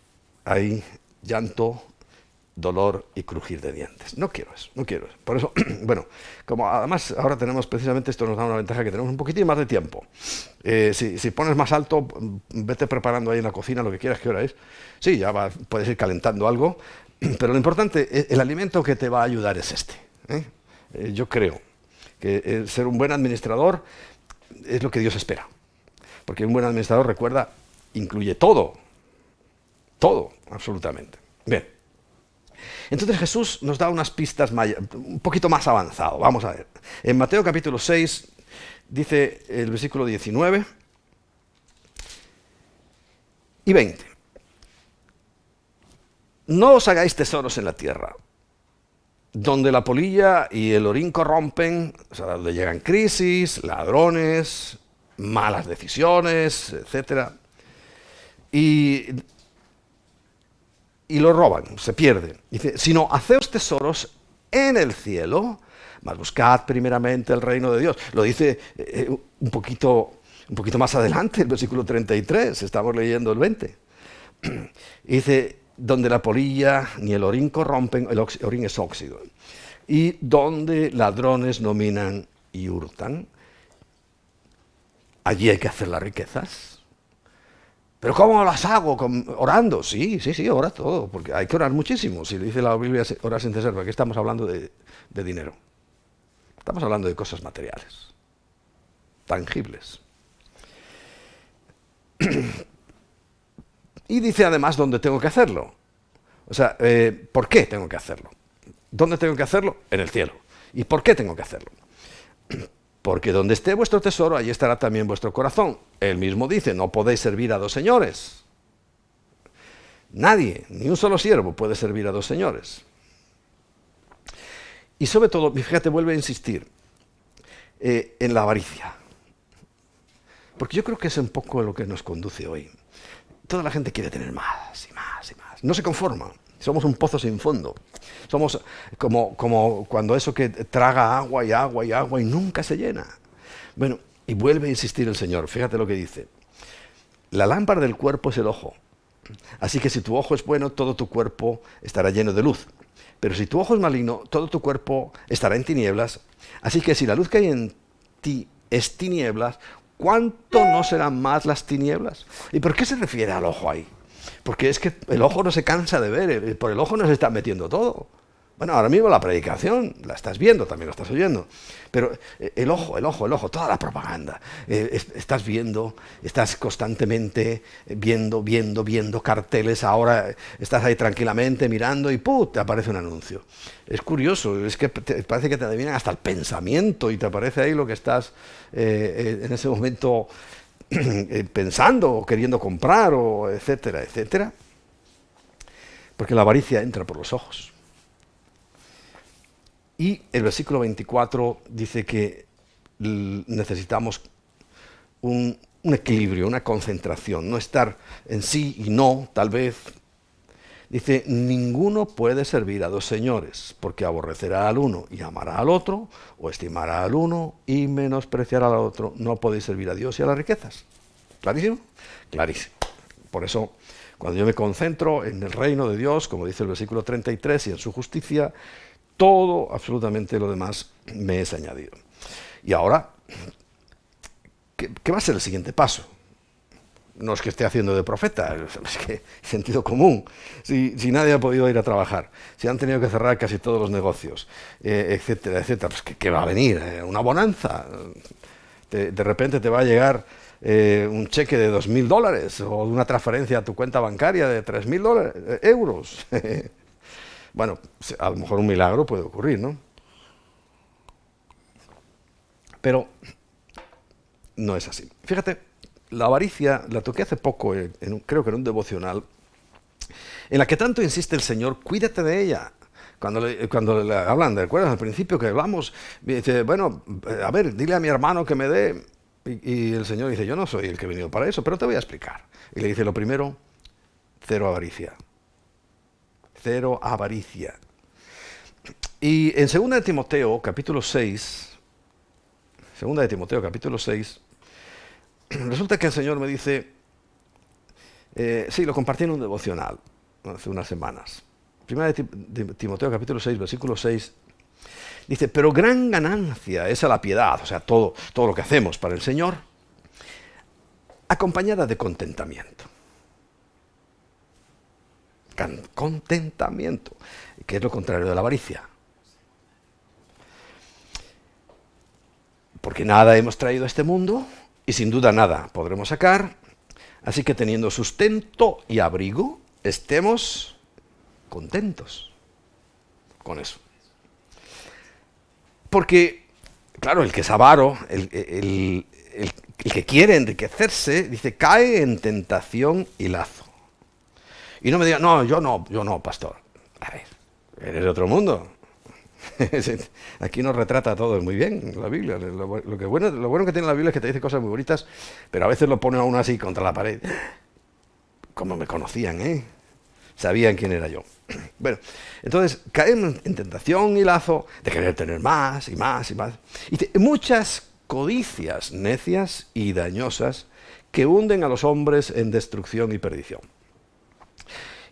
hay llanto, dolor y crujir de dientes. No quiero eso, no quiero eso. Por eso, bueno, como además ahora tenemos precisamente, esto nos da una ventaja que tenemos un poquitín más de tiempo. Si pones más alto, vete preparando ahí en la cocina lo que quieras, ¿qué hora es? Sí, ya puedes ir calentando algo, pero lo importante, el alimento que te va a ayudar es este. Yo creo que ser un buen administrador es lo que Dios espera. Porque un buen administrador, recuerda, incluye todo, absolutamente. Bien, entonces Jesús nos da unas pistas un poquito más avanzado. Vamos a ver. En Mateo capítulo 6 dice el versículo 19 y 20. No os hagáis tesoros en la tierra, donde la polilla y el orín corrompen, o sea, donde llegan crisis, ladrones, malas decisiones, etcétera. Y lo roban, se pierden. Dice, sino haceos tesoros en el cielo, mas buscad primeramente el reino de Dios. Lo dice un poquito más adelante, el versículo 33, estamos leyendo el 20. Dice, donde la polilla ni el orín corrompen, el orín es óxido, y donde ladrones no minan y hurtan, allí hay que hacer las riquezas. ¿Pero cómo las hago? ¿Orando? Sí, ora todo, porque hay que orar muchísimo. Si dice la Biblia, orar sin cesar, porque estamos hablando de dinero. Estamos hablando de cosas materiales, tangibles. Y dice además dónde tengo que hacerlo. O sea, ¿por qué tengo que hacerlo? ¿Dónde tengo que hacerlo? En el cielo. ¿Y por qué tengo que hacerlo? Porque donde esté vuestro tesoro, allí estará también vuestro corazón. Él mismo dice, no podéis servir a dos señores. Nadie, ni un solo siervo puede servir a dos señores. Y sobre todo, fíjate, vuelve a insistir en la avaricia. Porque yo creo que es un poco lo que nos conduce hoy. Toda la gente quiere tener más y más y más. No se conforma. Somos un pozo sin fondo. Somos como cuando eso que traga agua y agua y agua y nunca se llena. Bueno, y vuelve a insistir el Señor. Fíjate lo que dice. La lámpara del cuerpo es el ojo. Así que si tu ojo es bueno, todo tu cuerpo estará lleno de luz. Pero si tu ojo es maligno, todo tu cuerpo estará en tinieblas. Así que si la luz que hay en ti es tinieblas, ¿cuánto no serán más las tinieblas? ¿Y por qué se refiere al ojo ahí? Porque es que el ojo no se cansa de ver, por el ojo no se está metiendo todo. Bueno, ahora mismo la predicación, la estás viendo, también lo estás oyendo. Pero el ojo, toda la propaganda. Estás viendo, estás constantemente viendo carteles. Ahora estás ahí tranquilamente mirando y ¡pum!, te aparece un anuncio. Es curioso, es que parece que te adivinan hasta el pensamiento y te aparece ahí lo que estás en ese momento pensando o queriendo comprar, o etcétera, etcétera. Porque la avaricia entra por los ojos. Y el versículo 24 dice que necesitamos un equilibrio, una concentración, no estar en sí y no, tal vez. Dice, ninguno puede servir a dos señores, porque aborrecerá al uno y amará al otro, o estimará al uno y menospreciará al otro. No podéis servir a Dios y a las riquezas. ¿Clarísimo? Clarísimo. Por eso, cuando yo me concentro en el reino de Dios, como dice el versículo 33, y en su justicia, todo, absolutamente lo demás, me es añadido. Y ahora, ¿qué va a ser el siguiente paso? No es que esté haciendo de profeta, es que sentido común. Si nadie ha podido ir a trabajar, si han tenido que cerrar casi todos los negocios, etcétera, etcétera, pues ¿qué va a venir? ¿Una bonanza? De repente te va a llegar un cheque de $2.000 o una transferencia a tu cuenta bancaria de €3.000. Bueno, a lo mejor un milagro puede ocurrir, ¿no? Pero no es así. Fíjate, la avaricia la toqué hace poco, creo que en un devocional, en la que tanto insiste el Señor, cuídate de ella. Cuando le hablan, ¿te acuerdas al principio que hablamos? Dice, bueno, a ver, dile a mi hermano que me dé. Y el Señor dice, yo no soy el que he venido para eso, pero te voy a explicar. Y le dice, lo primero, cero avaricia. Cero avaricia. Y en 2 de Timoteo, capítulo 6, resulta que el Señor me dice, sí, lo compartí en un devocional hace unas semanas. 1 de Timoteo, capítulo 6, versículo 6, dice, pero gran ganancia es a la piedad, o sea, todo lo que hacemos para el Señor, acompañada de contentamiento. Contentamiento, que es lo contrario de la avaricia. Porque nada hemos traído a este mundo y sin duda nada podremos sacar, así que teniendo sustento y abrigo, estemos contentos con eso. Porque, claro, el que es avaro, el que quiere enriquecerse, dice, cae en tentación y lazo. Y no me diga, no, yo no, pastor. A ver, eres de otro mundo. Aquí nos retrata a todos muy bien la Biblia. Lo bueno que tiene la Biblia es que te dice cosas muy bonitas, pero a veces lo pone a uno así contra la pared. Como me conocían, ¿eh? Sabían quién era yo. Bueno, entonces caen en tentación y lazo de querer tener más y más y más. Y muchas codicias necias y dañosas que hunden a los hombres en destrucción y perdición.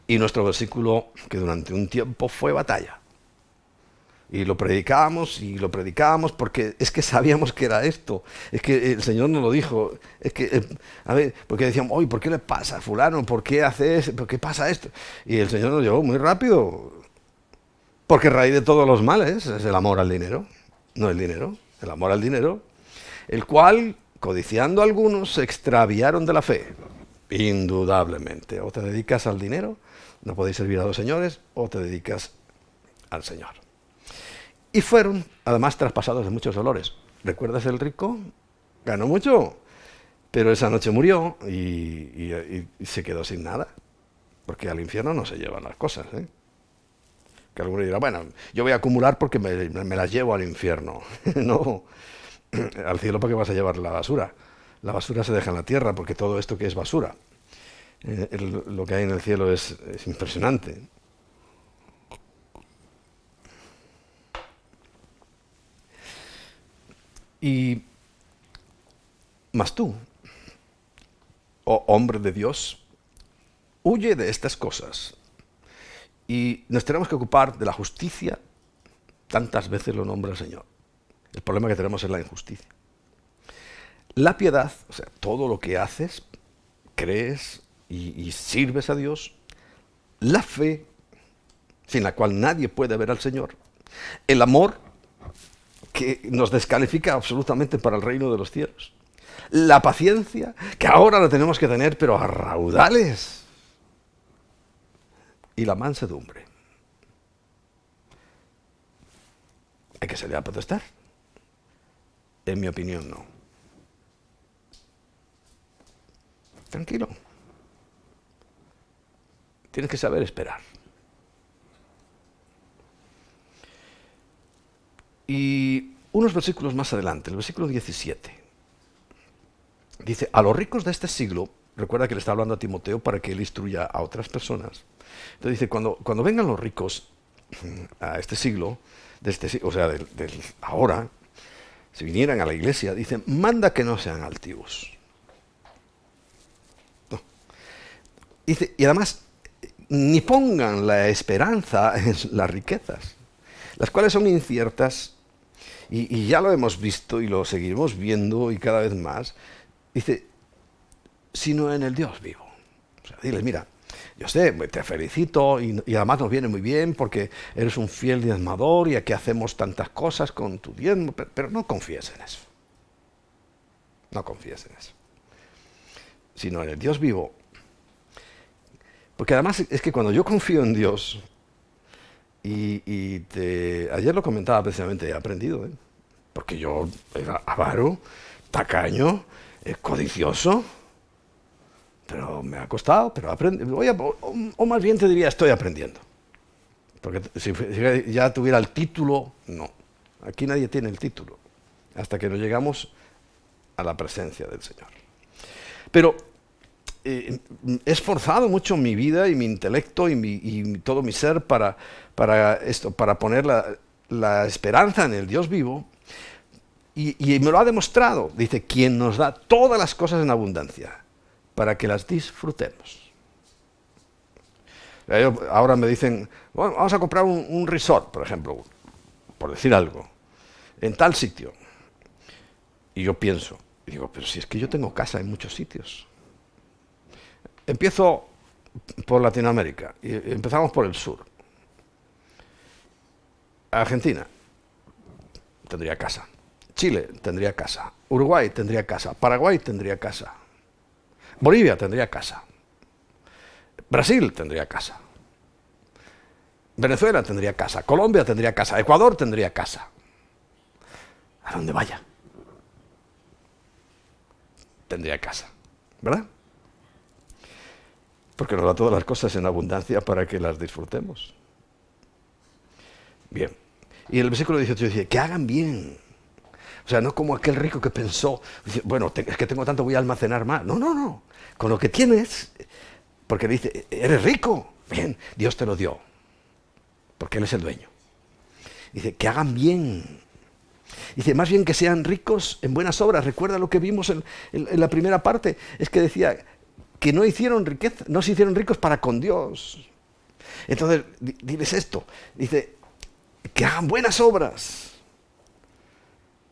Y nuestro versículo, que durante un tiempo fue batalla. Y lo predicábamos porque es que sabíamos que era esto. Es que el Señor nos lo dijo. Es que, a ver, porque decíamos, oye, ¿por qué le pasa a fulano? ¿Por qué hace eso? ¿Por qué pasa esto? Y el Señor nos llevó muy rápido. Porque raíz de todos los males es el amor al dinero. No el dinero, el amor al dinero. El cual, codiciando a algunos, se extraviaron de la fe. Indudablemente. O te dedicas al dinero, no podéis servir a dos señores, o te dedicas al Señor. Y fueron, además, traspasados de muchos dolores. ¿Recuerdas el rico? Ganó mucho, pero esa noche murió y se quedó sin nada. Porque al infierno no se llevan las cosas, ¿eh? Que alguno dirá, bueno, yo voy a acumular porque me las llevo al infierno. No, al cielo porque vas a llevar la basura. La basura se deja en la tierra porque todo esto que es basura. Lo que hay en el cielo es impresionante. Y mas tú, oh hombre de Dios, huye de estas cosas. Y nos tenemos que ocupar de la justicia. Tantas veces lo nombra el Señor. El problema que tenemos es la injusticia. La piedad, o sea, todo lo que haces, crees y sirves a Dios. La fe, sin la cual nadie puede ver al Señor. El amor, que nos descalifica absolutamente para el reino de los cielos. La paciencia, que ahora la tenemos que tener, pero a raudales. Y la mansedumbre. ¿Hay que salir a protestar? En mi opinión, no. Tranquilo. Tienes que saber esperar. Y unos versículos más adelante, el versículo 17, dice, a los ricos de este siglo, recuerda que le está hablando a Timoteo para que él instruya a otras personas. Entonces dice, cuando vengan los ricos a este siglo, o sea, del ahora, si vinieran a la iglesia, dice, manda que no sean altivos. No. Dice, y además, ni pongan la esperanza en las riquezas, las cuales son inciertas, y ya lo hemos visto y lo seguiremos viendo y cada vez más. Dice, sino en el Dios vivo. O sea, diles, mira, yo sé, te felicito y además nos viene muy bien porque eres un fiel diezmador y aquí hacemos tantas cosas con tu diezmo, pero no confíes en eso. No confíes en eso. Sino en el Dios vivo. Porque además es que cuando yo confío en Dios, ayer lo comentaba precisamente, he aprendido, ¿eh? Porque yo era avaro, tacaño, codicioso, pero me ha costado, pero o más bien te diría, estoy aprendiendo. Porque si ya tuviera el título, no. Aquí nadie tiene el título, hasta que no llegamos a la presencia del Señor. Pero he esforzado mucho mi vida y mi intelecto y todo mi ser para poner la esperanza en el Dios vivo, y me lo ha demostrado. Dice, quien nos da todas las cosas en abundancia, para que las disfrutemos. Ahora me dicen, bueno, vamos a comprar un resort, por ejemplo, por decir algo, en tal sitio. Y yo pienso, y digo, pero si es que yo tengo casa en muchos sitios. Empiezo por Latinoamérica, y empezamos por el sur. Argentina, tendría casa. Chile, tendría casa. Uruguay, tendría casa. Paraguay, tendría casa. Bolivia, tendría casa. Brasil, tendría casa. Venezuela, tendría casa. Colombia, tendría casa. Ecuador, tendría casa. A donde vaya, tendría casa. ¿Verdad? Porque nos da todas las cosas en abundancia para que las disfrutemos. Bien. Y el versículo 18 dice, que hagan bien. O sea, no como aquel rico que pensó, bueno, es que tengo tanto, voy a almacenar más. No, no, no. Con lo que tienes, porque le dice, eres rico. Bien, Dios te lo dio. Porque Él es el dueño. Dice, que hagan bien. Dice, más bien que sean ricos en buenas obras. Recuerda lo que vimos en la primera parte. Es que decía que no hicieron riqueza, no se hicieron ricos para con Dios. Entonces, diles esto. Dice, que hagan buenas obras.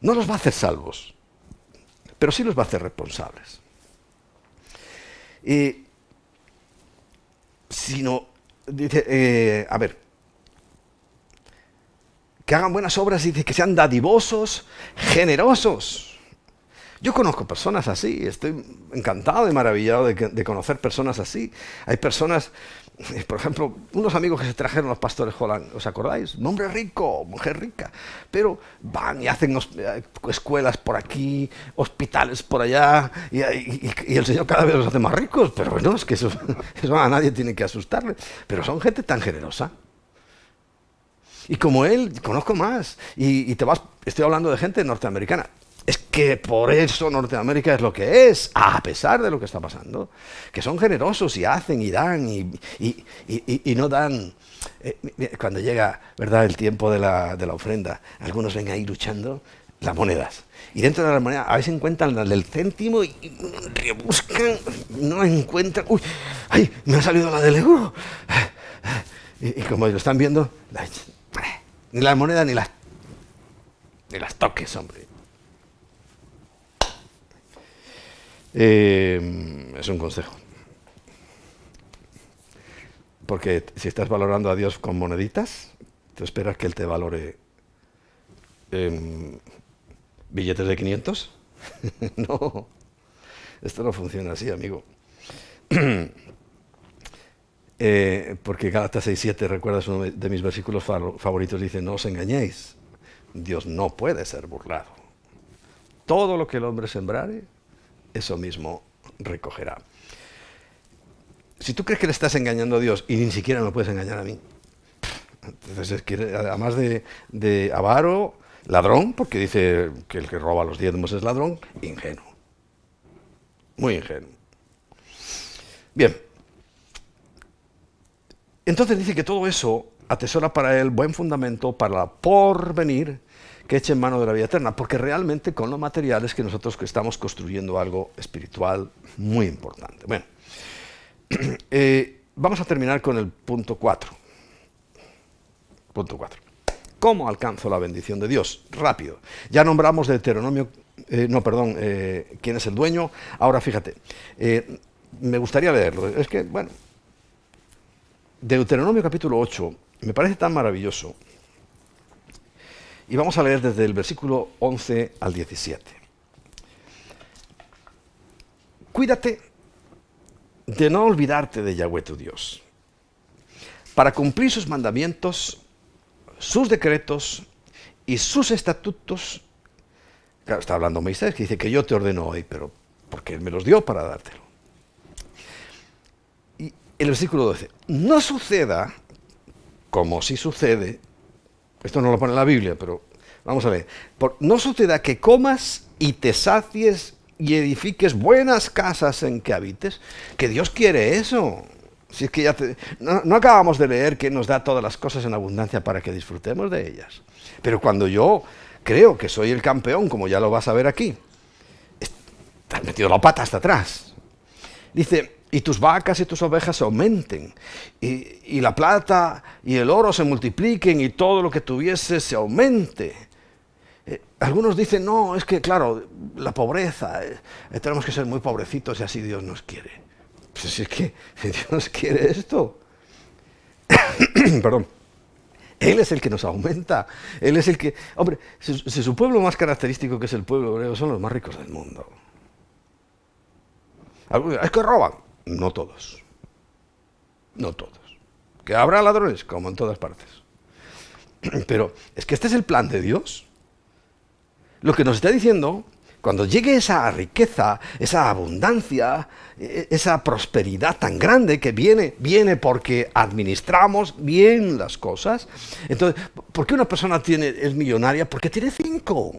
No los va a hacer salvos, pero sí los va a hacer responsables. Sino, dice, que hagan buenas obras, dice que sean dadivosos, generosos. Yo conozco personas así, estoy encantado y maravillado de conocer personas así. Hay personas, por ejemplo, unos amigos que se trajeron los pastores Holland, ¿os acordáis? Un hombre rico, mujer rica, pero van y hacen escuelas por aquí, hospitales por allá, y el Señor cada vez los hace más ricos, pero bueno, es que eso a nadie tiene que asustarle, pero son gente tan generosa. Y como él, conozco más, estoy hablando de gente norteamericana. Es que por eso Norteamérica es lo que es, a pesar de lo que está pasando. Que son generosos y hacen y dan y no dan. Cuando llega, ¿verdad?, el tiempo de la ofrenda, algunos ven ahí luchando las monedas. Y dentro de las monedas a veces encuentran la del céntimo y rebuscan, no la encuentran. ¡Uy! ¡Ay! Me ha salido la del euro. Y como lo están viendo, ni las monedas ni las toques, hombre. Es un consejo. Porque si estás valorando a Dios con moneditas, ¿tú esperas que Él te valore billetes de 500? No, esto no funciona así, amigo. Porque Gálatas 6:7, recuerdas uno de mis versículos favoritos, dice: no os engañéis, Dios no puede ser burlado. Todo lo que el hombre sembrare, eso mismo recogerá. Si tú crees que le estás engañando a Dios y ni siquiera me puedes engañar a mí, entonces es que además de avaro, ladrón, porque dice que el que roba los diezmos es ladrón, ingenuo. Muy ingenuo. Bien. Entonces dice que todo eso atesora para él buen fundamento para la porvenir, que eche en mano de la vida eterna, porque realmente con lo material es que nosotros estamos construyendo algo espiritual muy importante. Bueno, vamos a terminar con el punto 4. Punto 4. ¿Cómo alcanzo la bendición de Dios? Rápido. Ya nombramos Deuteronomio, quién es el dueño. Ahora fíjate, me gustaría leerlo. Es que, bueno, Deuteronomio capítulo 8 me parece tan maravilloso. Y vamos a leer desde el versículo 11 al 17. Cuídate de no olvidarte de Yahweh tu Dios, para cumplir sus mandamientos, sus decretos y sus estatutos. Claro, está hablando Moisés, que dice que yo te ordeno hoy, pero porque Él me los dio para dártelo. Y el versículo 12, no suceda como si sucede. Esto no lo pone en la Biblia, pero vamos a ver. No suceda que comas y te sacies y edifiques buenas casas en que habites, que Dios quiere eso. Si es que ya no acabamos de leer que nos da todas las cosas en abundancia para que disfrutemos de ellas. Pero cuando yo creo que soy el campeón, como ya lo vas a ver aquí, estás metido la pata hasta atrás. Dice: y tus vacas y tus ovejas aumenten, y la plata y el oro se multipliquen, y todo lo que tuviese se aumente. Algunos dicen: no, es que claro, la pobreza, tenemos que ser muy pobrecitos y así Dios nos quiere. Pues es que Dios quiere esto. Perdón. Él es el que nos aumenta. Él es el que... Hombre, si su pueblo más característico, que es el pueblo hebreo, son los más ricos del mundo. Es que roban. No todos. No todos. Que habrá ladrones, como en todas partes. Pero es que este es el plan de Dios. Lo que nos está diciendo, cuando llegue esa riqueza, esa abundancia, esa prosperidad tan grande que viene porque administramos bien las cosas. Entonces, ¿por qué una persona es millonaria? Porque tiene 5.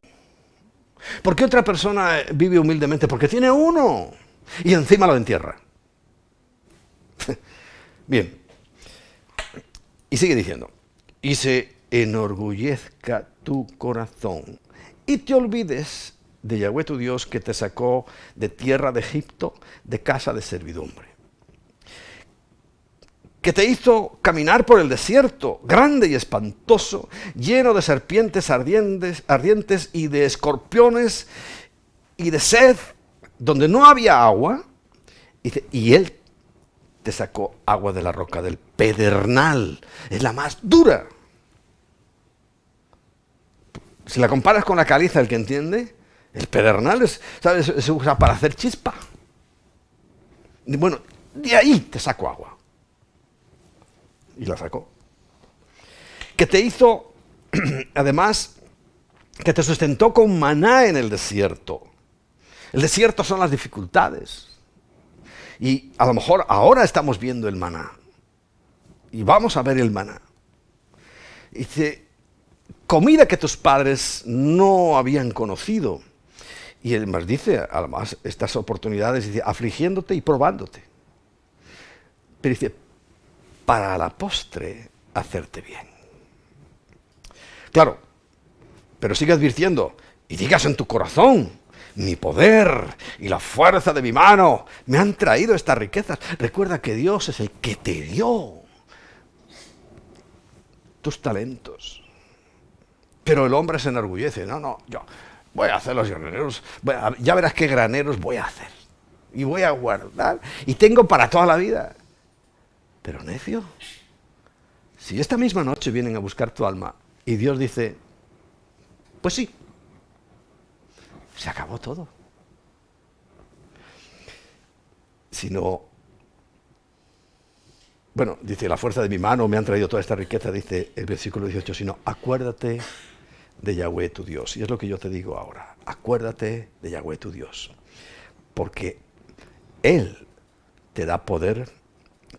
¿Por qué otra persona vive humildemente? Porque tiene 1. Y encima lo entierra. Bien. Y sigue diciendo: y se enorgullezca tu corazón y te olvides de Yahweh tu Dios, que te sacó de tierra de Egipto, de casa de servidumbre, que te hizo caminar por el desierto, grande y espantoso, lleno de serpientes ardientes y de escorpiones y de sed, donde no había agua. Y Él te sacó agua de la roca del pedernal, es la más dura. Si la comparas con la caliza, el que entiende, El pedernal ¿sabes? Se usa para hacer chispa. Y bueno, de ahí te saco agua. Y la sacó. Que te hizo, además, que te sustentó con maná en el desierto. El desierto son las dificultades. Y a lo mejor ahora estamos viendo el maná. Y vamos a ver el maná. Y dice, comida que tus padres no habían conocido. Y además dice, además, estas oportunidades, dice, afligiéndote y probándote. Pero dice, para la postre, hacerte bien. Claro, pero sigue advirtiendo, y digas en tu corazón, mi poder y la fuerza de mi mano me han traído estas riquezas. Recuerda que Dios es el que te dio tus talentos. Pero el hombre se enorgullece, no, yo voy a hacer los graneros, ya verás qué graneros voy a hacer. Y voy a guardar, y tengo para toda la vida. Pero necio, si esta misma noche vienen a buscar tu alma, y Dios dice, pues sí, se acabó todo. Sino, bueno, dice, la fuerza de mi mano me han traído toda esta riqueza, dice el versículo 18, sino acuérdate de Yahweh tu Dios. Y es lo que yo te digo ahora, acuérdate de Yahweh tu Dios, porque Él te da poder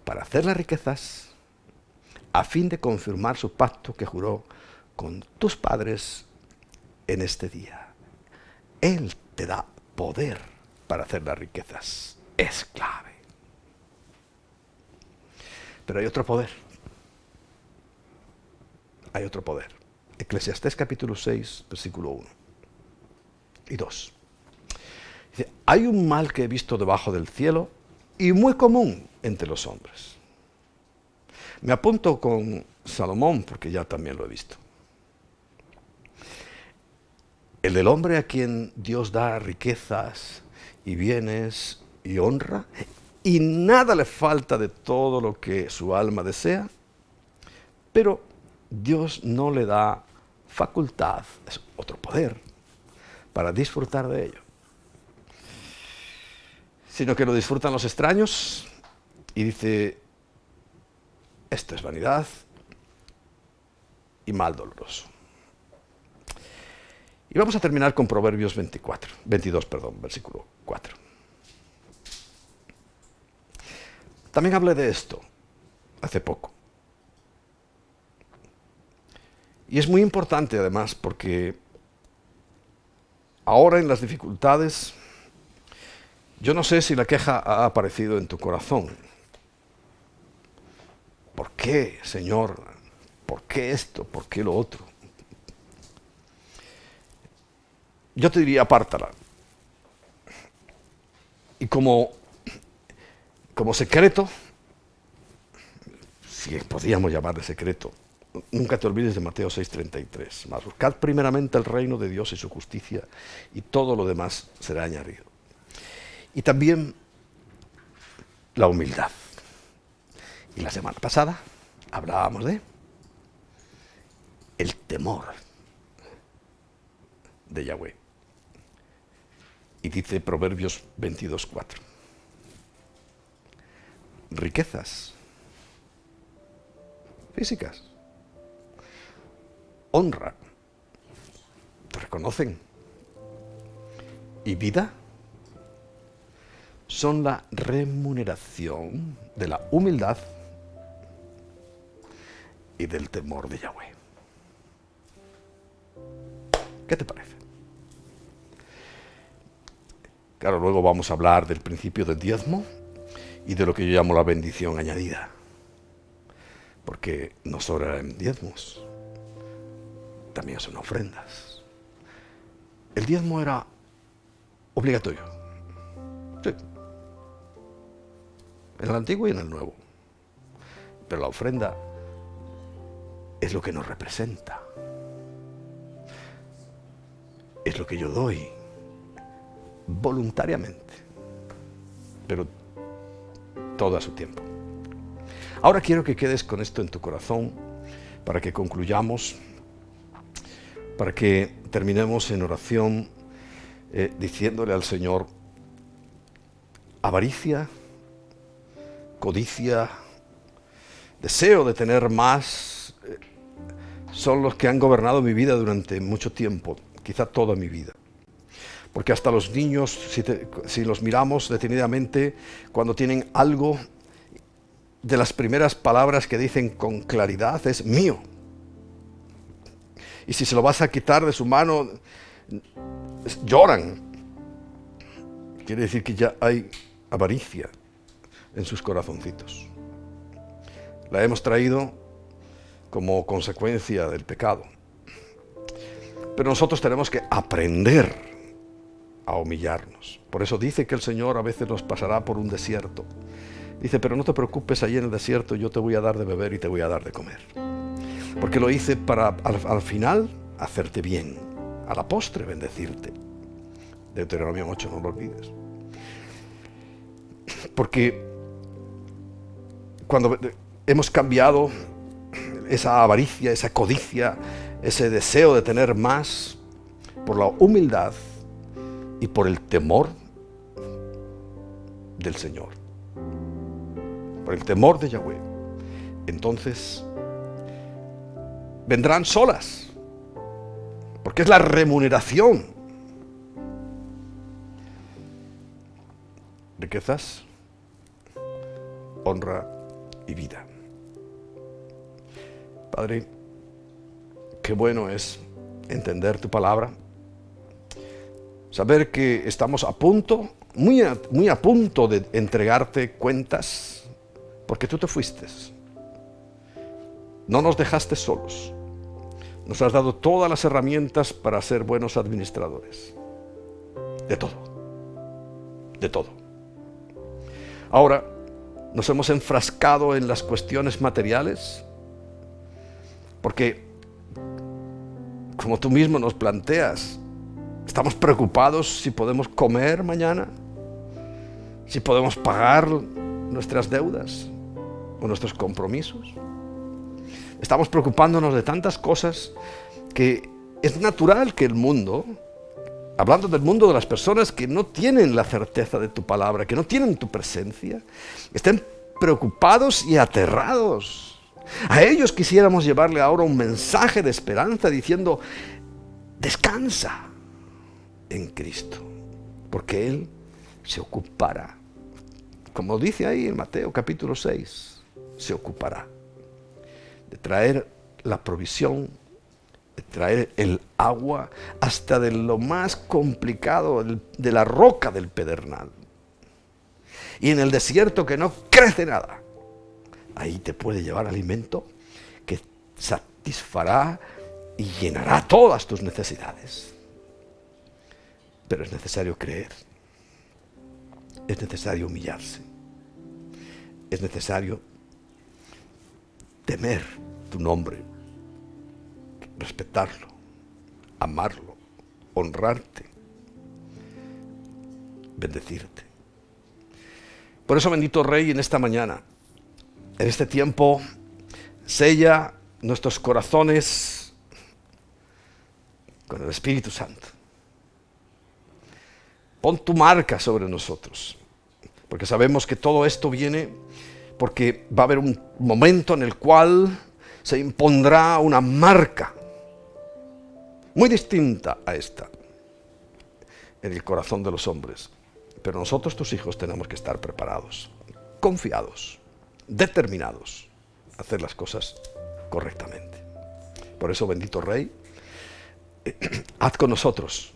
para hacer las riquezas, a fin de confirmar su pacto que juró con tus padres en este día. Él te da poder para hacer las riquezas. Es clave. Pero hay otro poder. Hay otro poder. Eclesiastés capítulo 6, versículo 1 y 2. Dice, hay un mal que he visto debajo del cielo y muy común entre los hombres. Me apunto con Salomón porque ya también lo he visto. El del hombre a quien Dios da riquezas y bienes y honra, y nada le falta de todo lo que su alma desea, pero Dios no le da facultad, es otro poder, para disfrutar de ello, sino que lo disfrutan los extraños y dice, esto es vanidad y mal doloroso. Y vamos a terminar con Proverbios 22, versículo 4. También hablé de esto hace poco. Y es muy importante además porque ahora en las dificultades, yo no sé si la queja ha aparecido en tu corazón. ¿Por qué, Señor? ¿Por qué esto? ¿Por qué lo otro? Yo te diría, apártala. Y como secreto, si podíamos llamarle secreto, nunca te olvides de Mateo 6:33. Mas buscad primeramente el reino de Dios y su justicia, y todo lo demás será añadido. Y también la humildad. Y la semana pasada hablábamos de el temor de Yahweh. Y dice Proverbios 22:4. Riquezas físicas, honra, te reconocen, y vida son la remuneración de la humildad y del temor de Yahweh. ¿Qué te parece? Claro, luego vamos a hablar del principio del diezmo y de lo que yo llamo la bendición añadida. Porque no solo eran diezmos, también son ofrendas. El diezmo era obligatorio. Sí. En el Antiguo y en el Nuevo. Pero la ofrenda es lo que nos representa. Es lo que yo doy voluntariamente, pero todo a su tiempo. Ahora quiero que quedes con esto en tu corazón para que concluyamos, para que terminemos en oración. diciéndole al Señor: avaricia, codicia, deseo de tener más, son los que han gobernado mi vida durante mucho tiempo, quizá toda mi vida. Porque hasta los niños, si los miramos detenidamente, cuando tienen algo, de las primeras palabras que dicen con claridad es mío. Y si se lo vas a quitar de su mano, lloran. Quiere decir que ya hay avaricia en sus corazoncitos. La hemos traído como consecuencia del pecado. Pero nosotros tenemos que aprender a humillarnos. Por eso dice que el Señor a veces nos pasará por un desierto. Dice: pero no te preocupes, allí en el desierto yo te voy a dar de beber y te voy a dar de comer. Porque lo hice para al final hacerte bien, a la postre bendecirte. Deuteronomio 8, no lo olvides. Porque cuando hemos cambiado esa avaricia, esa codicia, ese deseo de tener más, por la humildad y por el temor del Señor, por el temor de Yahweh, entonces vendrán solas, porque es la remuneración. Riquezas, honra y vida. Padre, qué bueno es entender tu palabra, saber que estamos a punto, muy a punto de entregarte cuentas, porque tú te fuiste. No nos dejaste solos. Nos has dado todas las herramientas para ser buenos administradores. De todo. De todo. Ahora, nos hemos enfrascado en las cuestiones materiales, porque, como tú mismo nos planteas, estamos preocupados si podemos comer mañana, si podemos pagar nuestras deudas o nuestros compromisos. Estamos preocupándonos de tantas cosas que es natural que el mundo, hablando del mundo de las personas que no tienen la certeza de tu palabra, que no tienen tu presencia, estén preocupados y aterrados. A ellos quisiéramos llevarle ahora un mensaje de esperanza diciendo: descansa en Cristo, porque Él se ocupará. Como dice ahí en Mateo capítulo 6, se ocupará de traer la provisión, de traer el agua hasta de lo más complicado, de la roca del pedernal. Y en el desierto que no crece nada, ahí te puede llevar alimento que satisfará y llenará todas tus necesidades. Pero es necesario creer, es necesario humillarse, es necesario temer tu nombre, respetarlo, amarlo, honrarte, bendecirte. Por eso, bendito Rey, en esta mañana, en este tiempo, sella nuestros corazones con el Espíritu Santo. Pon tu marca sobre nosotros, porque sabemos que todo esto viene porque va a haber un momento en el cual se impondrá una marca muy distinta a esta en el corazón de los hombres. Pero nosotros, tus hijos, tenemos que estar preparados, confiados, determinados a hacer las cosas correctamente. Por eso, bendito Rey, haz con nosotros,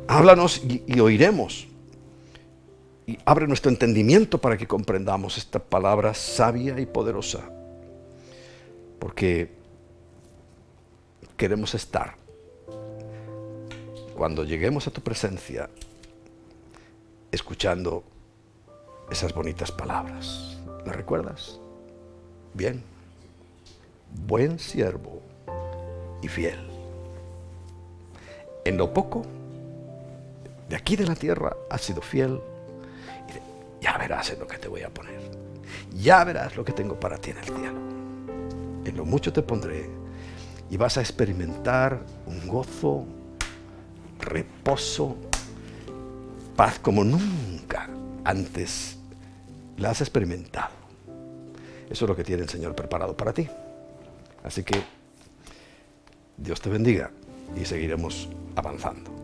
háblanos y oiremos. Y abre nuestro entendimiento para que comprendamos esta palabra sabia y poderosa. Porque queremos estar, cuando lleguemos a tu presencia, escuchando esas bonitas palabras. ¿Las recuerdas? Bien. Buen siervo y fiel. En lo poco, de aquí de la tierra, has sido fiel. Ya verás en lo que te voy a poner. Ya verás lo que tengo para ti en el cielo. En lo mucho te pondré y vas a experimentar un gozo reposo, paz como nunca antes la has experimentado. Eso es lo que tiene el Señor preparado para ti. Así que Dios te bendiga y seguiremos avanzando.